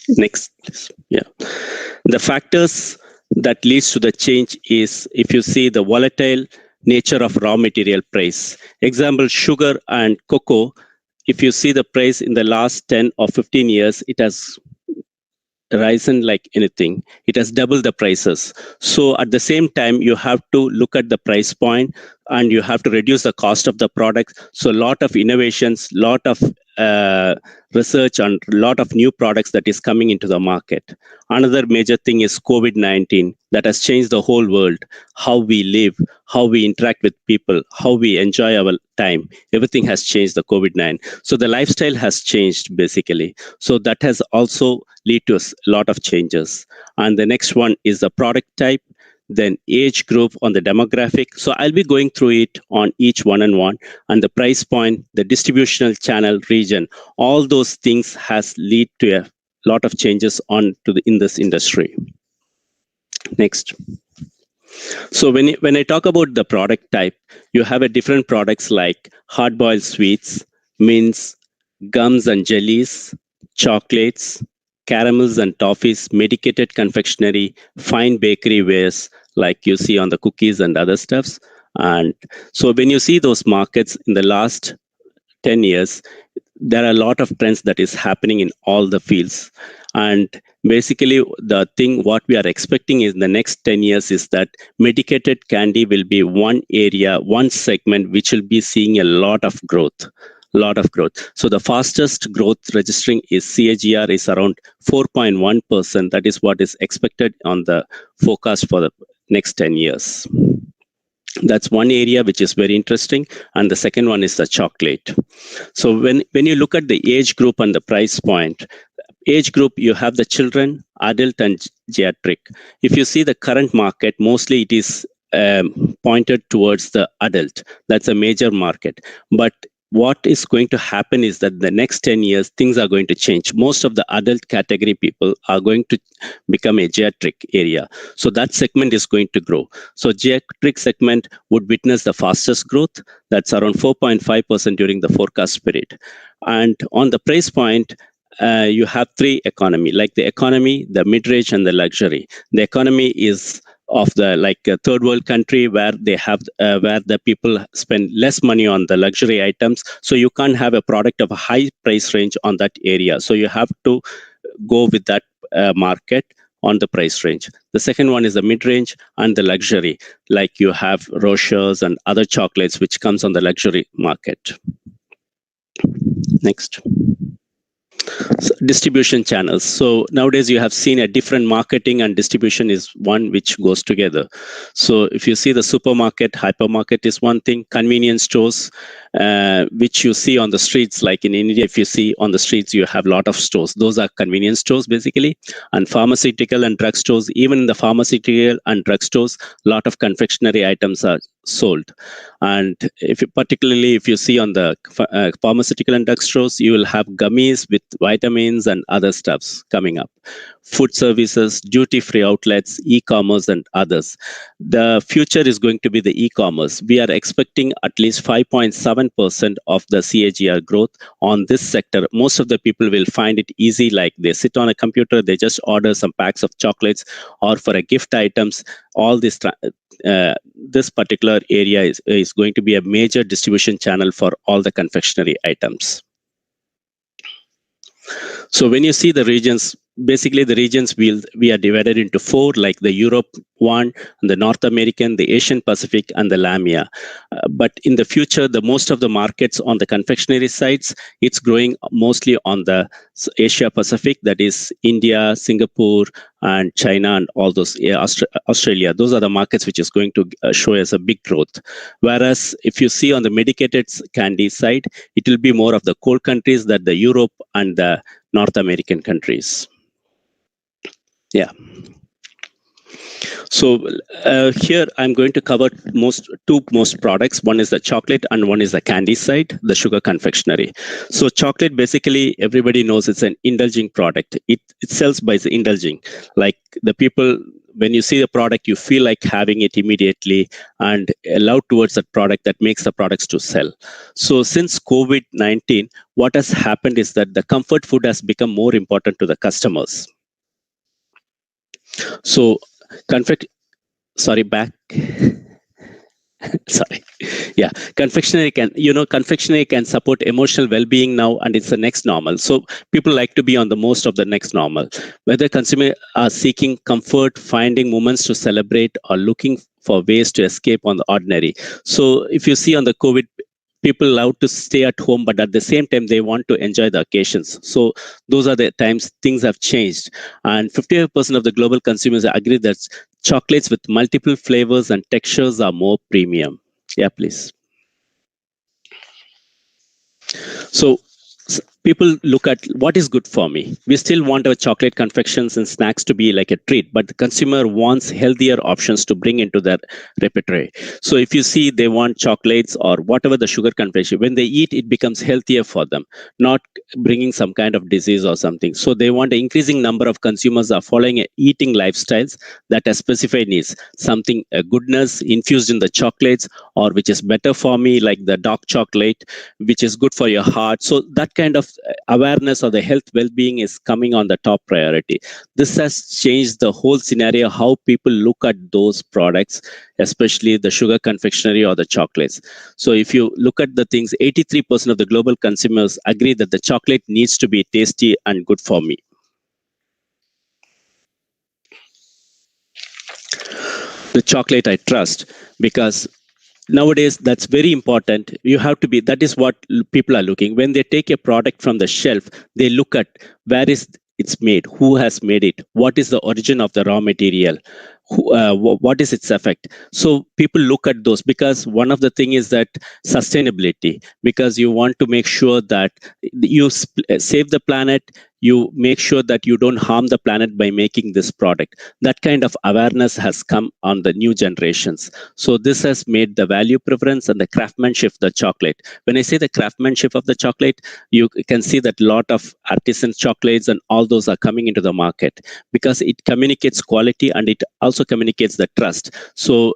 J: Next, yeah. The factors that leads to the change is if you see the volatile nature of raw material price. Example, sugar and cocoa. If you see the price in the last 10 or 15 years, it has risen like anything. It has doubled the prices. So at the same time, you have to look at the price point and you have to reduce the cost of the product. So a lot of innovations, lot of research and a lot of new products that is coming into the market. Another major thing is COVID-19 that has changed the whole world, how we live, how we interact with people, how we enjoy our time. Everything has changed the COVID-19. So the lifestyle has changed basically. So that has also lead to a lot of changes. And the next one is the product type, then age group on the demographic. So I'll be going through it on each one and the price point, the distributional channel region, all those things has lead to a lot of changes in this industry. Next. So when I talk about the product type, you have a different products like hard-boiled sweets, mints, gums and jellies, chocolates, caramels and toffees, medicated confectionery, fine bakery wares like you see on the cookies and other stuffs. And so when you see those markets in the last 10 years, there are a lot of trends that is happening in all the fields. And basically the thing what we are expecting in the next 10 years is that medicated candy will be one area, one segment which will be seeing a lot of growth. So the fastest growth registering is CAGR is around 4.1%. That is what is expected on the forecast for the next 10 years. That's one area which is very interesting. And the second one is the chocolate. So when you look at the age group and the price point, age group, you have the children, adult and geriatric. If you see the current market, mostly it is pointed towards the adult. That's a major market. But what is going to happen is that the next 10 years, things are going to change. Most of the adult category people are going to become a geriatric area. So that segment is going to grow. So geriatric segment would witness the fastest growth. That's around 4.5% during the forecast period. And on the price point, you have three economy, like the economy, the mid-range, and the luxury. The economy is of the like a third world country where they have where the people spend less money on the luxury items. So you can't have a product of a high price range on that area. So you have to go with that market on the price range. The second one is the mid-range and the luxury, like you have Rochers and other chocolates which comes on the luxury market. Next. So distribution channels. So nowadays you have seen a different marketing and distribution is one which goes together. So if you see the supermarket, hypermarket is one thing, convenience stores, which you see on the streets, like in India, if you see on the streets, you have a lot of stores. Those are convenience stores basically, and pharmaceutical and drug stores. Even in the pharmaceutical and drug stores, a lot of confectionery items are sold. And particularly if you see on the pharmaceutical and drug stores, you will have gummies with vitamins and other stuffs coming up. Food services, duty-free outlets, e-commerce, and others. The future is going to be the e-commerce. We are expecting at least 5.7% of the CAGR growth on this sector. Most of the people will find it easy, like they sit on a computer, they just order some packs of chocolates, or for a gift items. All this this particular area is going to be a major distribution channel for all the confectionery items. So when you see the regions, basically the regions we are divided into four, like the Europe one, the North American, the Asian Pacific, and the LAMIA. But in the future, the most of the markets on the confectionery sides, it's growing mostly on the Asia Pacific, that is India, Singapore, and China, and all those, Australia. Those are the markets which is going to show us a big growth. Whereas if you see on the medicated candy side, it will be more of the cold countries, that the Europe and the North American countries. Yeah. So here I'm going to cover two most products. One is the chocolate and one is the candy side, the sugar confectionery. So chocolate, basically everybody knows it's an indulging product. It sells by the indulging. Like the people, when you see the product, you feel like having it immediately and allow towards that product, that makes the products to sell. So since COVID-19, what has happened is that the comfort food has become more important to the customers. So back. Sorry. Yeah, confectionery can support emotional well-being now, and it's the next normal. So people like to be on the most of the next normal. Whether consumers are seeking comfort, finding moments to celebrate, or looking for ways to escape on the ordinary. So if you see on the COVID, people love to stay at home, but at the same time, they want to enjoy the occasions. So those are the times things have changed. And 55% of the global consumers agree that chocolates with multiple flavors and textures are more premium. Yeah, please. So people look at what is good for me. We still want our chocolate confections and snacks to be like a treat, but the consumer wants healthier options to bring into their repertoire. So if you see they want chocolates or whatever the sugar confection, when they eat, it becomes healthier for them, not bringing some kind of disease or something. So they want an increasing number of consumers are following eating lifestyles that are specified needs, something a goodness infused in the chocolates, or which is better for me, like the dark chocolate, which is good for your heart. So that kind of awareness of the health well-being is coming on the top priority. This has changed the whole scenario, how people look at those products, especially the sugar confectionery or the chocolates. So if you look at the things, 83% of the global consumers agree that the chocolate needs to be tasty and good for me. The chocolate I trust, because nowadays that's very important. You have to be, that is what people are looking. When they take a product from the shelf, they look at where is it's made, who has made it, what is the origin of the raw material, what is its effect. So people look at those, because one of the thing is that sustainability, because you want to make sure that you save the planet, you make sure that you don't harm the planet by making this product. That kind of awareness has come on the new generations. So this has made the value preference and the craftsmanship of the chocolate. When I say the craftsmanship of the chocolate, you can see that a lot of artisan chocolates and all those are coming into the market, because it communicates quality and it also communicates the trust. So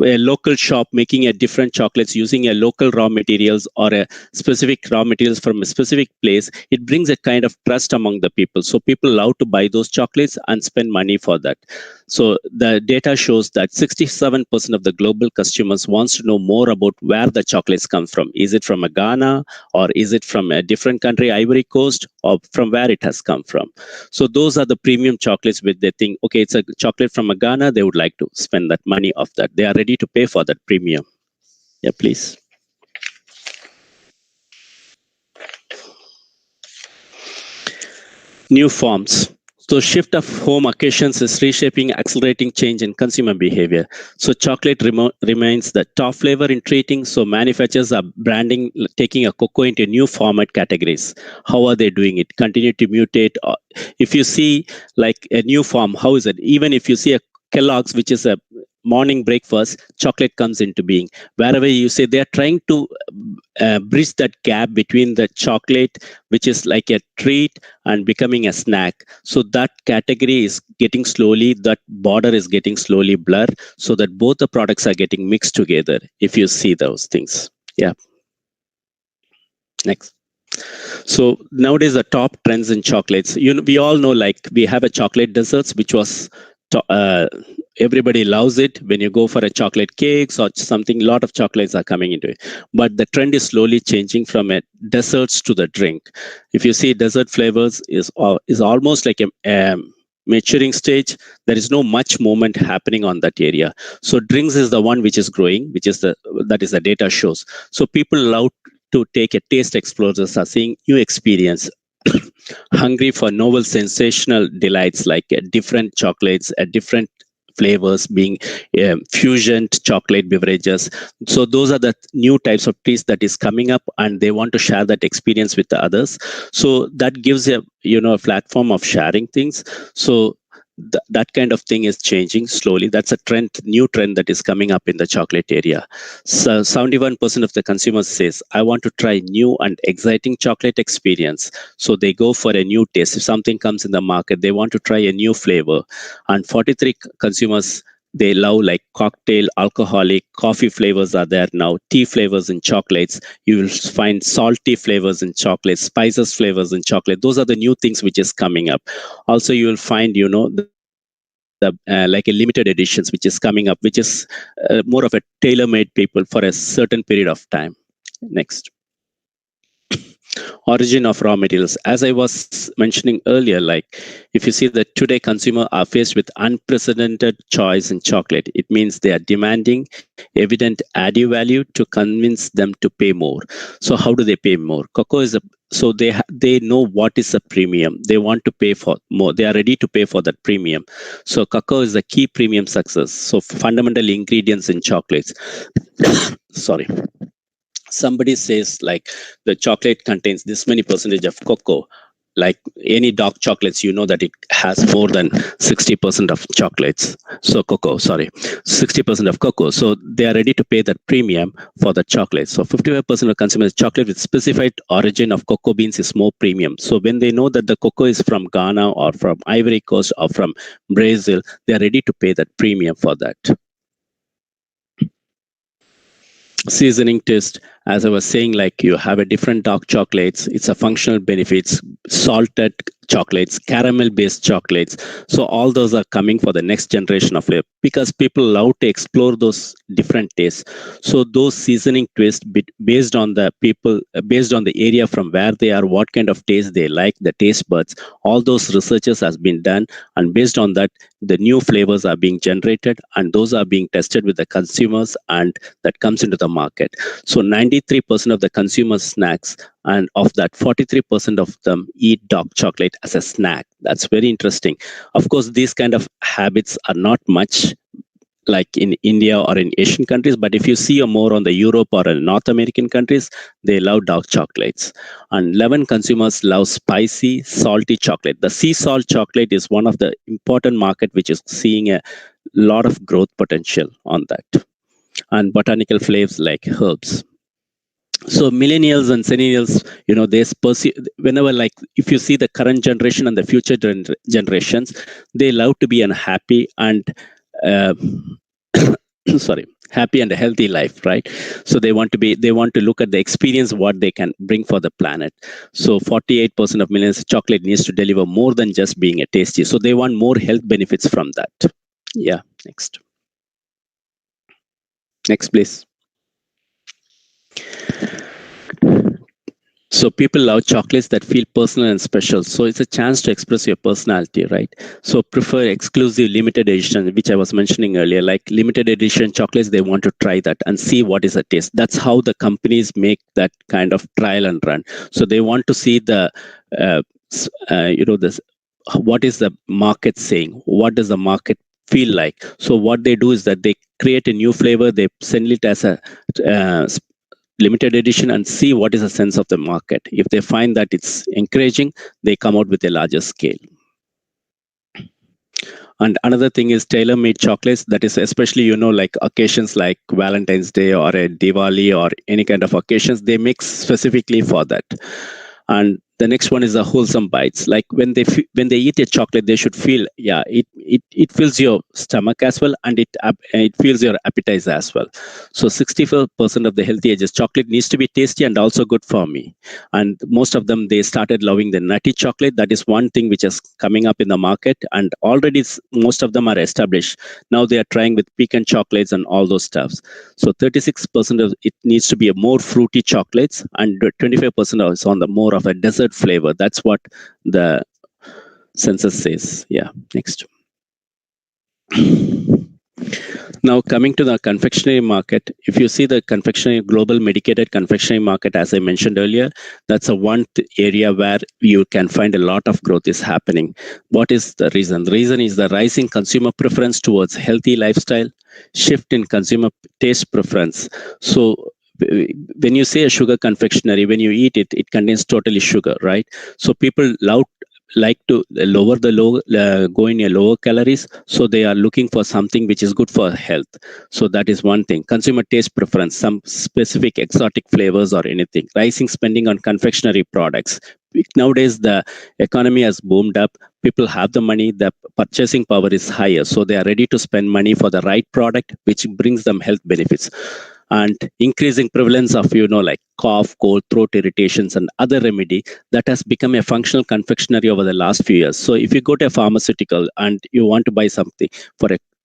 J: a local shop making a different chocolates using a local raw materials or a specific raw materials from a specific place, it brings a kind of trust among the people. So people love to buy those chocolates and spend money for that. So the data shows that 67% of the global customers wants to know more about where the chocolates come from. Is it from a Ghana, or is it from a different country, Ivory Coast, or from where it has come from? So those are the premium chocolates which they think, okay, it's a chocolate from a Ghana, they would like to spend that money of that. They are ready to pay for that premium. Yeah, please. New forms. So shift of home occasions is reshaping, accelerating change in consumer behavior. So chocolate remains the top flavor in treating. So manufacturers are branding, taking a cocoa into new format categories. How are they doing it? Continue to mutate. If you see like a new form, how is it? Even if you see a Kellogg's, which is a morning breakfast, chocolate comes into being. Wherever you say, they are trying to bridge that gap between the chocolate, which is like a treat, and becoming a snack. So that category is getting slowly, that border is getting slowly blurred, so that both the products are getting mixed together, if you see those things. Yeah. Next. So nowadays, the top trends in chocolates, we all know, like we have a chocolate desserts, which was everybody loves it. When you go for a chocolate cakes or something, a lot of chocolates are coming into it. But the trend is slowly changing from a desserts to the drink. If you see, dessert flavors is almost like a maturing stage. There is no much movement happening on that area. So drinks is the one which is growing, that is the data shows. So people love to take a taste explorers, are seeing new experience, hungry for novel sensational delights, like different chocolates, different flavors, being fusion chocolate beverages. So those are the new types of taste that is coming up, and they want to share that experience with the others. So that gives a platform of sharing things. So that kind of thing is changing slowly. That's a trend, new trend that is coming up in the chocolate area. So 71% of the consumers says, I want to try new and exciting chocolate experience. So they go for a new taste. If something comes in the market, they want to try a new flavor. And 43 consumers, they love like cocktail, alcoholic, coffee flavors are there now, tea flavors in chocolates. You will find salty flavors in chocolate, spices flavors in chocolate. Those are the new things which is coming up. Also, you will find, like a limited editions, which is coming up, which is more of a tailor-made people for a certain period of time. Next. Origin of raw materials. As I was mentioning earlier, like if you see that today consumer are faced with unprecedented choice in chocolate, it means they are demanding evident added value to convince them to pay more. So how do they pay more? Cocoa is so they know what is a premium. They want to pay for more. They are ready to pay for that premium. So cocoa is the key premium success. So fundamental ingredients in chocolates. Sorry. Somebody says like the chocolate contains this many percentage of cocoa, like any dark chocolates, that it has more than 60% of chocolates. So cocoa, sorry, 60% of cocoa. So they are ready to pay that premium for the chocolate. So 55% of consumers, chocolate with specified origin of cocoa beans is more premium. So when they know that the cocoa is from Ghana or from Ivory Coast or from Brazil, they are ready to pay that premium for that. Seasoning test, as I was saying, like you have a different dark chocolates, it's a functional benefits, salted chocolates, caramel based chocolates. So all those are coming for the next generation of flavor, because people love to explore those different tastes. So those seasoning twists based on the people, based on the area from where they are, what kind of taste they like, the taste buds, all those researches has been done, and based on that the new flavors are being generated, and those are being tested with the consumers, and that comes into the market. So 93% of the consumer snacks and of that 43% of them eat dark chocolate as a snack. That's very interesting. Of course, these kind of habits are not much like in India or in Asian countries, but if you see more on the Europe or North American countries, they love dark chocolates. And 11 consumers love spicy, salty chocolate. The sea salt chocolate is one of the important market which is seeing a lot of growth potential on that. And botanical flavors like herbs. So millennials and centennials, they pursue whenever, like if you see the current generation and the future generations, they love to be unhappy and uh, happy and a healthy life, right? So they want to look at the experience what they can bring for the planet. So 48% of millennials, chocolate needs to deliver more than just being a tasty, so they want more health benefits from that. Yeah, next please. So people love chocolates that feel personal and special. So it's a chance to express your personality, right? So prefer exclusive limited edition, which I was mentioning earlier, like limited edition chocolates. They want to try that and see what is the taste. That's how the companies make that kind of trial and run. So they want to see the, this, what is the market saying? What does the market feel like? So what they do is that they create a new flavor. They send it as a limited edition and see what is the sense of the market. If they find that it's encouraging, they come out with a larger scale. And another thing is tailor-made chocolates. That is especially, like occasions like Valentine's Day or a Diwali or any kind of occasions, they make specifically for that. And the next one is the wholesome bites. Like when they eat a chocolate, they should feel, it fills your stomach as well, and it fills your appetite as well. So 64% of the healthy ages, chocolate needs to be tasty and also good for me. And most of them, they started loving the nutty chocolate. That is one thing which is coming up in the market, and already most of them are established. Now they are trying with pecan chocolates and all those stuffs. So 36% of it needs to be a more fruity chocolates, and 25% is on the more of a dessert flavor. That's what the census says. Yeah, next. Now coming to the confectionery market, if you see the confectionery, global medicated confectionery market, as I mentioned earlier, that's a one area where you can find a lot of growth is happening. What is the reason? The reason is the rising consumer preference towards healthy lifestyle, shift in consumer taste preference. So when you say a sugar confectionery, when you eat it, it contains totally sugar, right? So people like to go in a lower calories, so they are looking for something which is good for health. So that is one thing. Consumer taste preference, some specific exotic flavors or anything. Rising spending on confectionery products. Nowadays the economy has boomed up, people have the money, the purchasing power is higher, so they are ready to spend money for the right product which brings them health benefits. And increasing prevalence of like cough, cold, throat irritations and other remedy, that has become a functional confectionery over the last few years. So if you go to a pharmaceutical and you want to buy something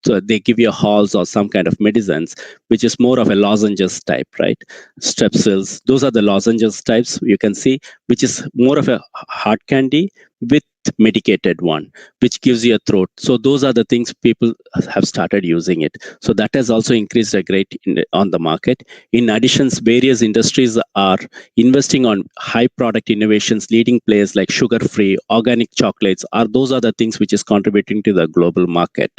J: so they give you halls or some kind of medicines, which is more of a lozenges type, right? Strepsils, those are the lozenges types you can see, which is more of a hard candy with medicated one, which gives you a throat. So those are the things people have started using it. So that has also increased a great on the market. In addition, various industries are investing on high product innovations. Leading players like sugar-free, organic chocolates those are the things which is contributing to the global market.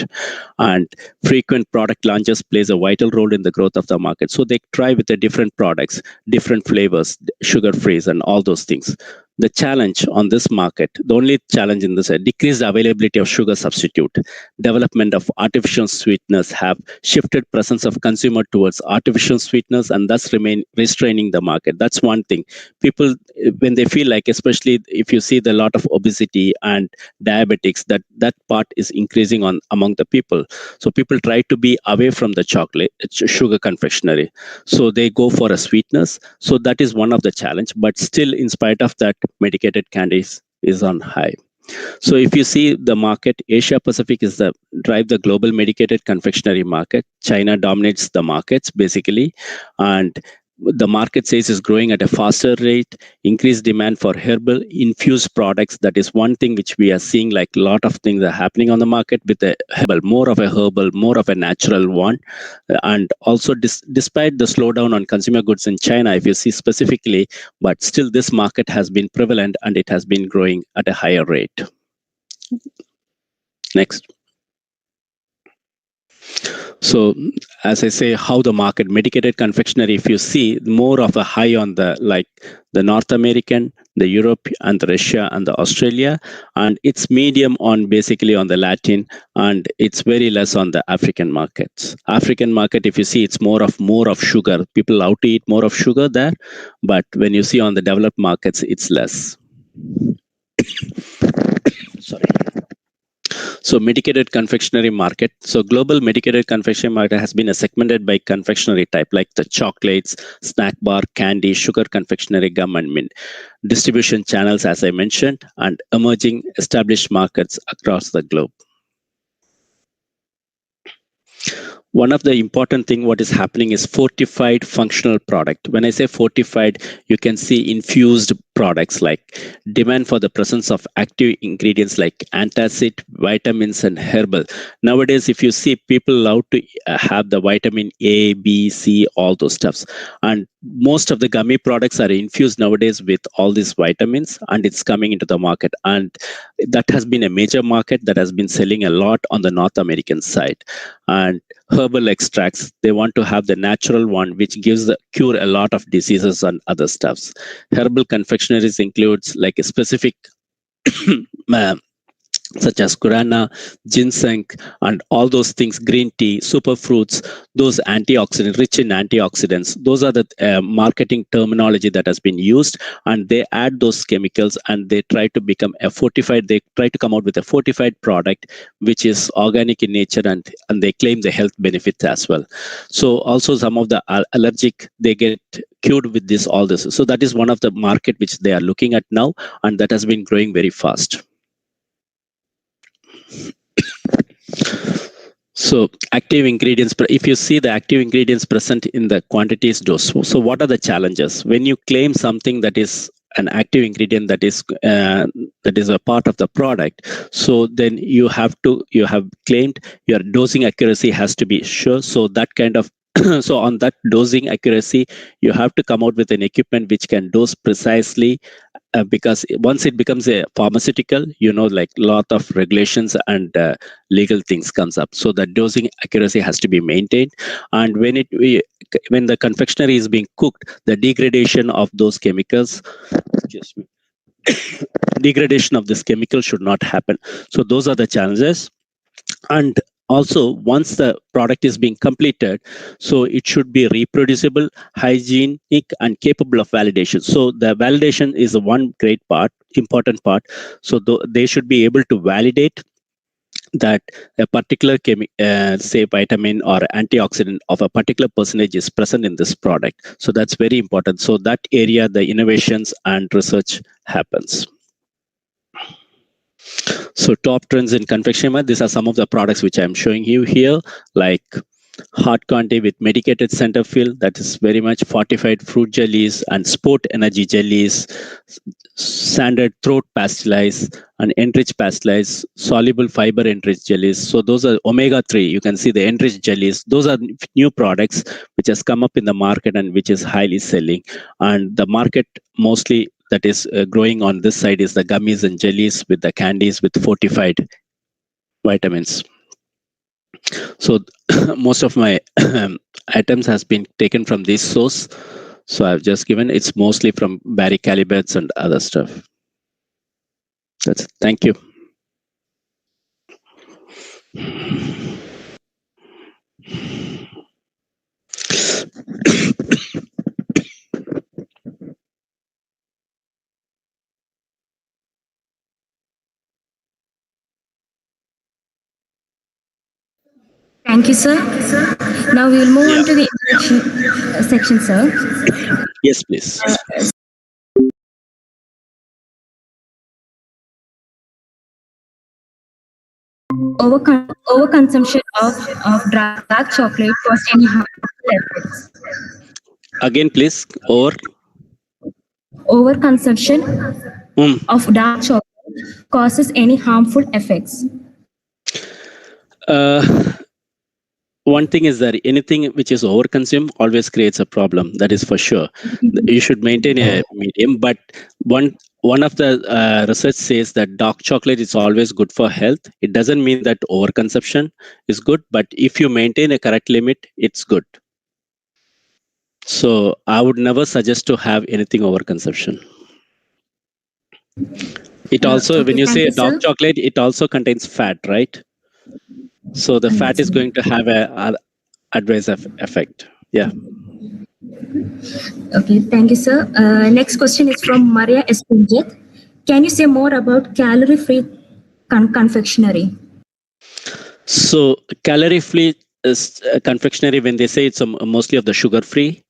J: And frequent product launches plays a vital role in the growth of the market. So they try with the different products, different flavors, sugar-free and all those things. The challenge on this market, the only challenge in this is decreased availability of sugar substitute. Development of artificial sweeteners have shifted presence of consumer towards artificial sweeteners and thus remain restraining the market. That's one thing. People, when they feel like, especially if you see the lot of obesity and diabetics, that part is increasing among the people. So people try to be away from the chocolate, sugar confectionery. So they go for a sweetness. So that is one of the challenge. But still, in spite of that, medicated candies is on high. So if you see the market, Asia Pacific drive the global medicated confectionery market. China dominates the markets basically, and the market says is growing at a faster rate, increased demand for herbal infused products. That is one thing which we are seeing, like a lot of things are happening on the market with a herbal, more of a natural one. And also despite the slowdown on consumer goods in China, if you see specifically, but still this market has been prevalent and it has been growing at a higher rate. Next. So as I say, how the market, medicated confectionery, if you see more of a high on the North American, the Europe and the Russia and the Australia, and it's medium on basically on the Latin, and it's very less on the African markets. African market, if you see, it's more of sugar. People love to eat more of sugar there, but when you see on the developed markets, it's less. Sorry. So medicated confectionery market. So global medicated confectionery market has been segmented by confectionery type, like the chocolates, snack bar, candy, sugar confectionery, gum and mint. Distribution channels, as I mentioned, and emerging established markets across the globe. One of the important thing what is happening is fortified functional product. When I say fortified, you can see infused products, like demand for the presence of active ingredients like antacid, vitamins and herbal. Nowadays, if you see, people love to have the vitamin A, B, C, all those stuffs. And most of the gummy products are infused nowadays with all these vitamins, and it's coming into the market. And that has been a major market that has been selling a lot on the North American side. And herbal extracts, they want to have the natural one, which gives the cure a lot of diseases and other stuffs. Herbal confectionaries includes like a specific such as guarana, ginseng, and all those things, green tea, superfruits, those antioxidants, rich in antioxidants. Those are the marketing terminology that has been used, and they add those chemicals and they try to become a fortified, they try to come out with a fortified product which is organic in nature, and they claim the health benefits as well. So also some of the allergic, they get cured with this, all this. So that is one of the market which they are looking at now, and that has been growing very fast. So active ingredients, if you see the active ingredients present in the quantities dose, so what are the challenges? When you claim something that is an active ingredient that is a part of the product, so then you have claimed your dosing accuracy has to be sure. So that kind of so on that dosing accuracy, you have to come out with an equipment which can dose precisely, because once it becomes a pharmaceutical, like a lot of regulations and legal things comes up. So the dosing accuracy has to be maintained. And when the confectionery is being cooked, the degradation of those chemicals, degradation of this chemical should not happen. So those are the challenges. And also, once the product is being completed, so it should be reproducible, hygienic, and capable of validation. So the validation is one great part, important part. So they should be able to validate that a particular say vitamin or antioxidant of a particular percentage is present in this product. So that's very important. So that area, the innovations and research happens. So top trends in confectionery, these are some of the products which I'm showing you here, like hot candy with medicated center fill, that is very much fortified fruit jellies and sport energy jellies, standard throat pasteurized and enriched pasteurized, soluble fiber enriched jellies. So those are omega-3, you can see the enriched jellies. Those are new products which has come up in the market and which is highly selling. And the market mostly that is growing on this side is the gummies and jellies with the candies with fortified vitamins. So most of my items has been taken from this source. So I've just given, it's mostly from Barry Calibets and other stuff. That's it. Thank you.
B: Thank you, sir. Now we will move on to the introduction section, sir.
J: Yes, please.
B: Overconsumption of dark chocolate cause any harmful effects.
J: Again, please.
B: Overconsumption of dark chocolate causes any harmful effects?
J: One thing is that anything which is overconsumed always creates a problem. That is for sure. You should maintain a medium, but one of the research says that dark chocolate is always good for health. It doesn't mean that overconsumption is good, but if you maintain a correct limit, it's good. So I would never suggest to have anything overconsumption. It also, when you say dark chocolate, it also contains fat, right? So the fat is going to have a adverse effect. Yeah.
B: Okay, thank you, sir. Next question is from Maria Espinjet. Can you say more about calorie-free confectionery?
J: So calorie-free is confectionery. When they say it's mostly of the sugar-free,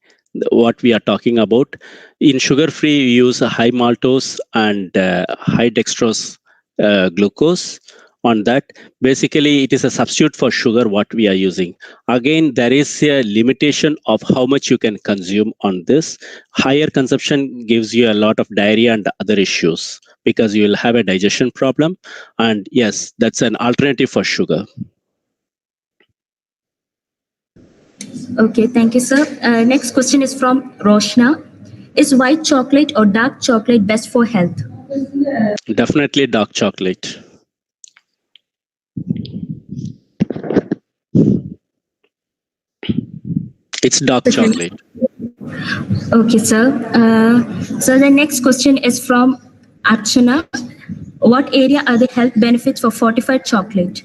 J: what we are talking about. In sugar-free, you use a high maltose and high dextrose glucose. On that, basically, it is a substitute for sugar what we are using. Again, there is a limitation of how much you can consume on this. Higher consumption gives you a lot of diarrhea and other issues because you will have a digestion problem. And yes, that's an alternative for sugar.
B: Okay, thank you, sir. Next question is from Roshna. Is white chocolate or dark chocolate best for health?
J: Definitely dark chocolate. It's dark chocolate.
B: Okay, sir. So the next question is from Archana. What area are the health benefits for fortified chocolate?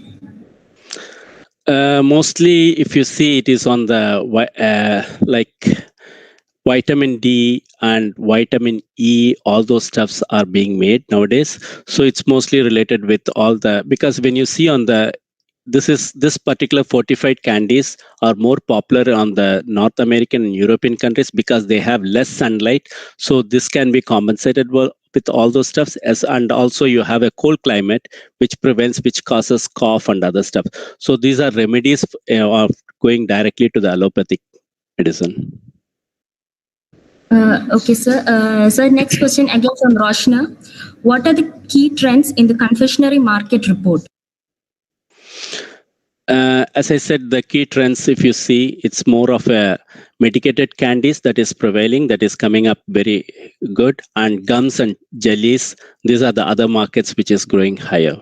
J: Mostly, if you see, it is on the like vitamin D and vitamin E, all those stuffs are being made nowadays. So it's mostly related with all the, because when you see on the, this particular fortified candies are more popular on the North American and European countries because they have less sunlight. So this can be compensated with all those stuffs, and also you have a cold climate which causes cough and other stuff. So these are remedies of going directly to the allopathic medicine.
B: Okay, sir. So next question again from Roshna. What are the key trends in the confectionery market report?
J: As I said, the key trends, if you see, it's more of a medicated candies that is prevailing, that is coming up very good, and gums and jellies. These are the other markets which is growing higher.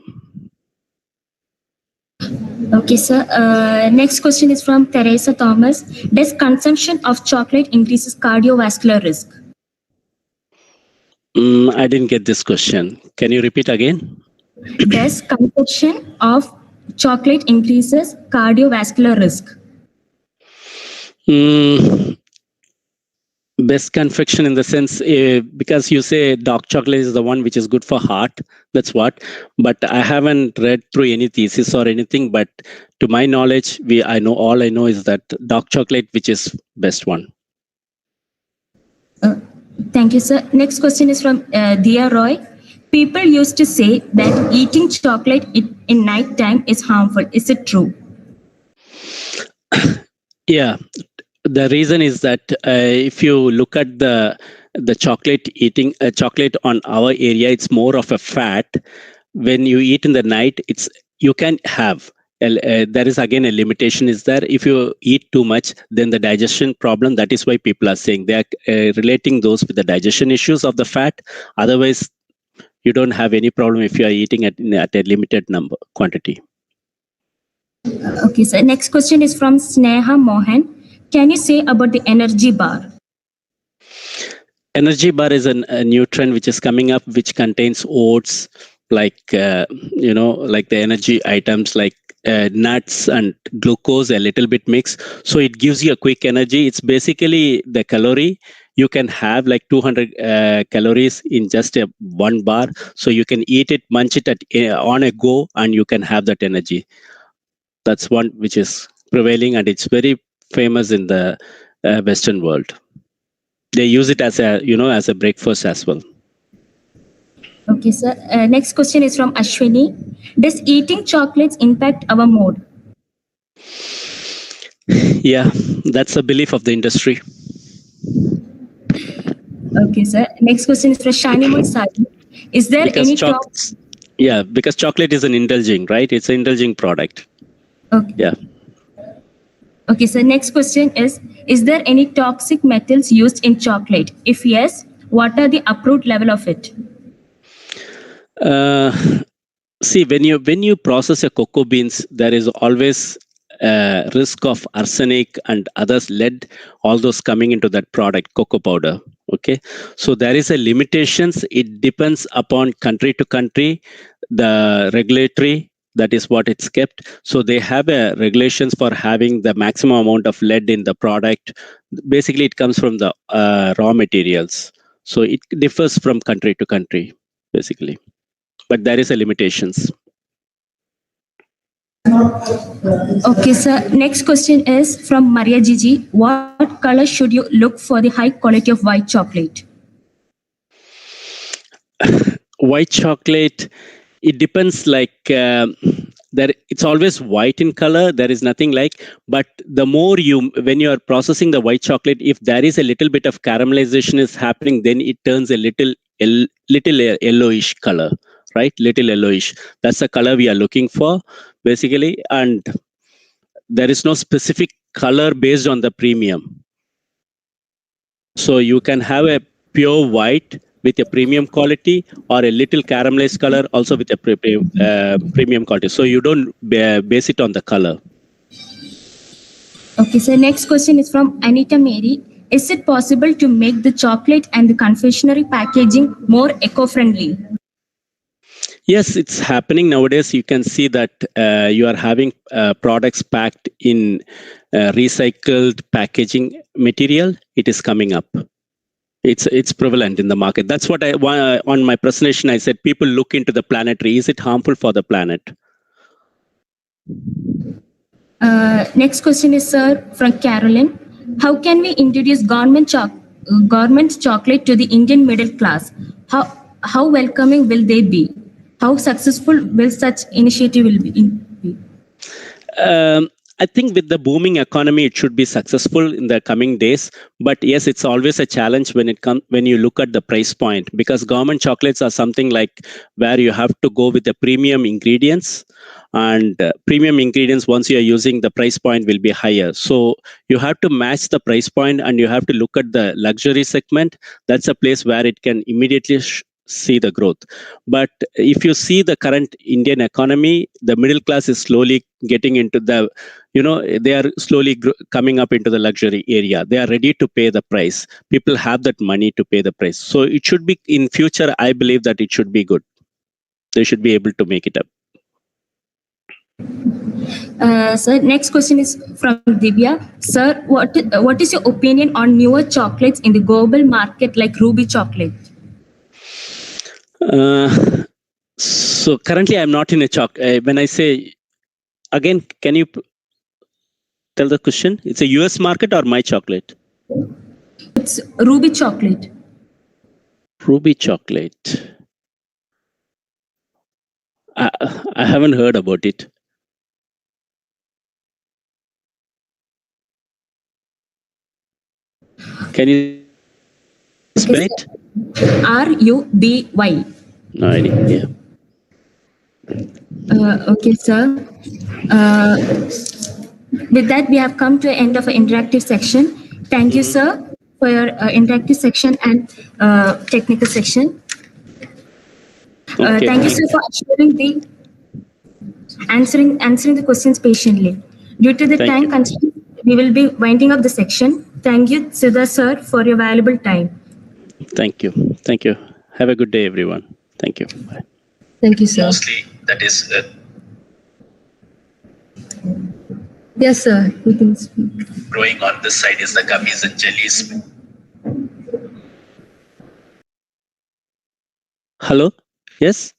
B: Okay, sir. Next question is from Teresa Thomas. Does consumption of chocolate increases cardiovascular risk?
J: I didn't get this question. Can you repeat again?
B: Does consumption of chocolate increases cardiovascular risk?
J: Best confection in the sense, because you say dark chocolate is the one which is good for heart. That's what. But I haven't read through any thesis or anything. But to my knowledge, I know is that dark chocolate, which is best one.
B: Thank you, sir. Next question is from Dia Roy. People used to say that eating chocolate in night time is harmful. Is it true?
J: Yeah. The reason is that if you look at the chocolate chocolate on our area, it's more of a fat. When you eat in the night, you can have. There is again a limitation is there. If you eat too much, then the digestion problem. That is why people are saying they are relating those with the digestion issues of the fat. Otherwise, you don't have any problem if you are eating at a limited quantity.
B: Okay, so next question is from Sneha Mohan. Can you say about the energy bar?
J: Energy bar is a new trend which is coming up, which contains oats, like like the energy items like nuts and glucose, a little bit mix. So it gives you a quick energy. It's basically the calorie. You can have like 200 calories in just one bar. So you can eat it, munch it on a go, and you can have that energy. That's one which is prevailing, and it's very famous in the Western world. They use it as a breakfast as well.
B: Okay, sir. Next question is from Ashwini. Does eating chocolates impact our mood?
J: Yeah, that's a belief of the industry.
B: Okay, sir. Next question is from Shanimul Sadi. Is there
J: Because
B: any talk?
J: Yeah, because chocolate is an indulging, right? It's an indulging product.
B: Okay.
J: Yeah.
B: Okay, so next question is there any toxic metals used in chocolate? If yes, what are the approved level of it?
J: See, when you process a cocoa beans, there is always a risk of arsenic and others, lead, all those coming into that product, cocoa powder. Okay, so there is a limitations. It depends upon country to country, the regulatory. That is what it's kept. So they have a regulations for having the maximum amount of lead in the product. Basically, it comes from the raw materials. So it differs from country to country, basically. But there is a limitations.
B: Okay, sir. Next question is from Maria Gigi. What color should you look for the high quality of white chocolate?
J: White chocolate, it depends, like there it's always white in color, there is nothing like, but the more when you are processing the white chocolate, if there is a little bit of caramelization is happening, then it turns a little yellowish color, right? Little yellowish. That's the color we are looking for, basically. And there is no specific color based on the premium. So you can have a pure white with a premium quality, or a little caramelized color also with a premium quality. So you don't base it on the color.
B: Okay, so next question is from Anita Mary. Is it possible to make the chocolate and the confectionery packaging more eco-friendly?
J: Yes, it's happening nowadays. You can see that you are having products packed in recycled packaging material. It is coming up. It's prevalent in the market. That's what on my presentation I said. People look into the planetary. Is it harmful for the planet?
B: Next question is, sir, from Carolyn. How can we introduce government chocolate to the Indian middle class? How welcoming will they be? How successful will such initiative will be?
J: I think with the booming economy, it should be successful in the coming days. But yes, it's always a challenge when you look at the price point, because government chocolates are something like where you have to go with the premium ingredients, and premium ingredients, once you are using, the price point will be higher. So you have to match the price point, and you have to look at the luxury segment. That's a place where it can immediately see the growth. But if you see the current Indian economy, the middle class is slowly getting into the, they are slowly coming up into the luxury area. They are ready to pay the price. People have that money to pay the price. So it should be, in future, I believe that it should be good. They should be able to make it up.
B: Sir, next question is from Divya. Sir, what is your opinion on newer chocolates in the global market like Ruby chocolate?
J: So currently I'm not in a when I say, again, can you tell the question? It's a US market or my chocolate?
B: It's Ruby chocolate.
J: Ruby chocolate. I haven't heard about it. Can you spell it?
B: RUBY.
J: No idea.
B: Okay, sir. With that, we have come to the end of our interactive section. Thank you, sir, for your interactive section and technical section.
J: Okay,
B: thank you, sir, for answering the questions patiently. Due to the time constraints, we will be winding up the section. Thank you, Siddha, sir, for your valuable time.
J: Thank you. Thank you. Have a good day, everyone. Thank you. Bye.
G: Thank you, sir.
J: Mostly, that is.
G: Yes, sir. You can speak.
J: Growing on this side is the gummies and jellies. Hello? Yes?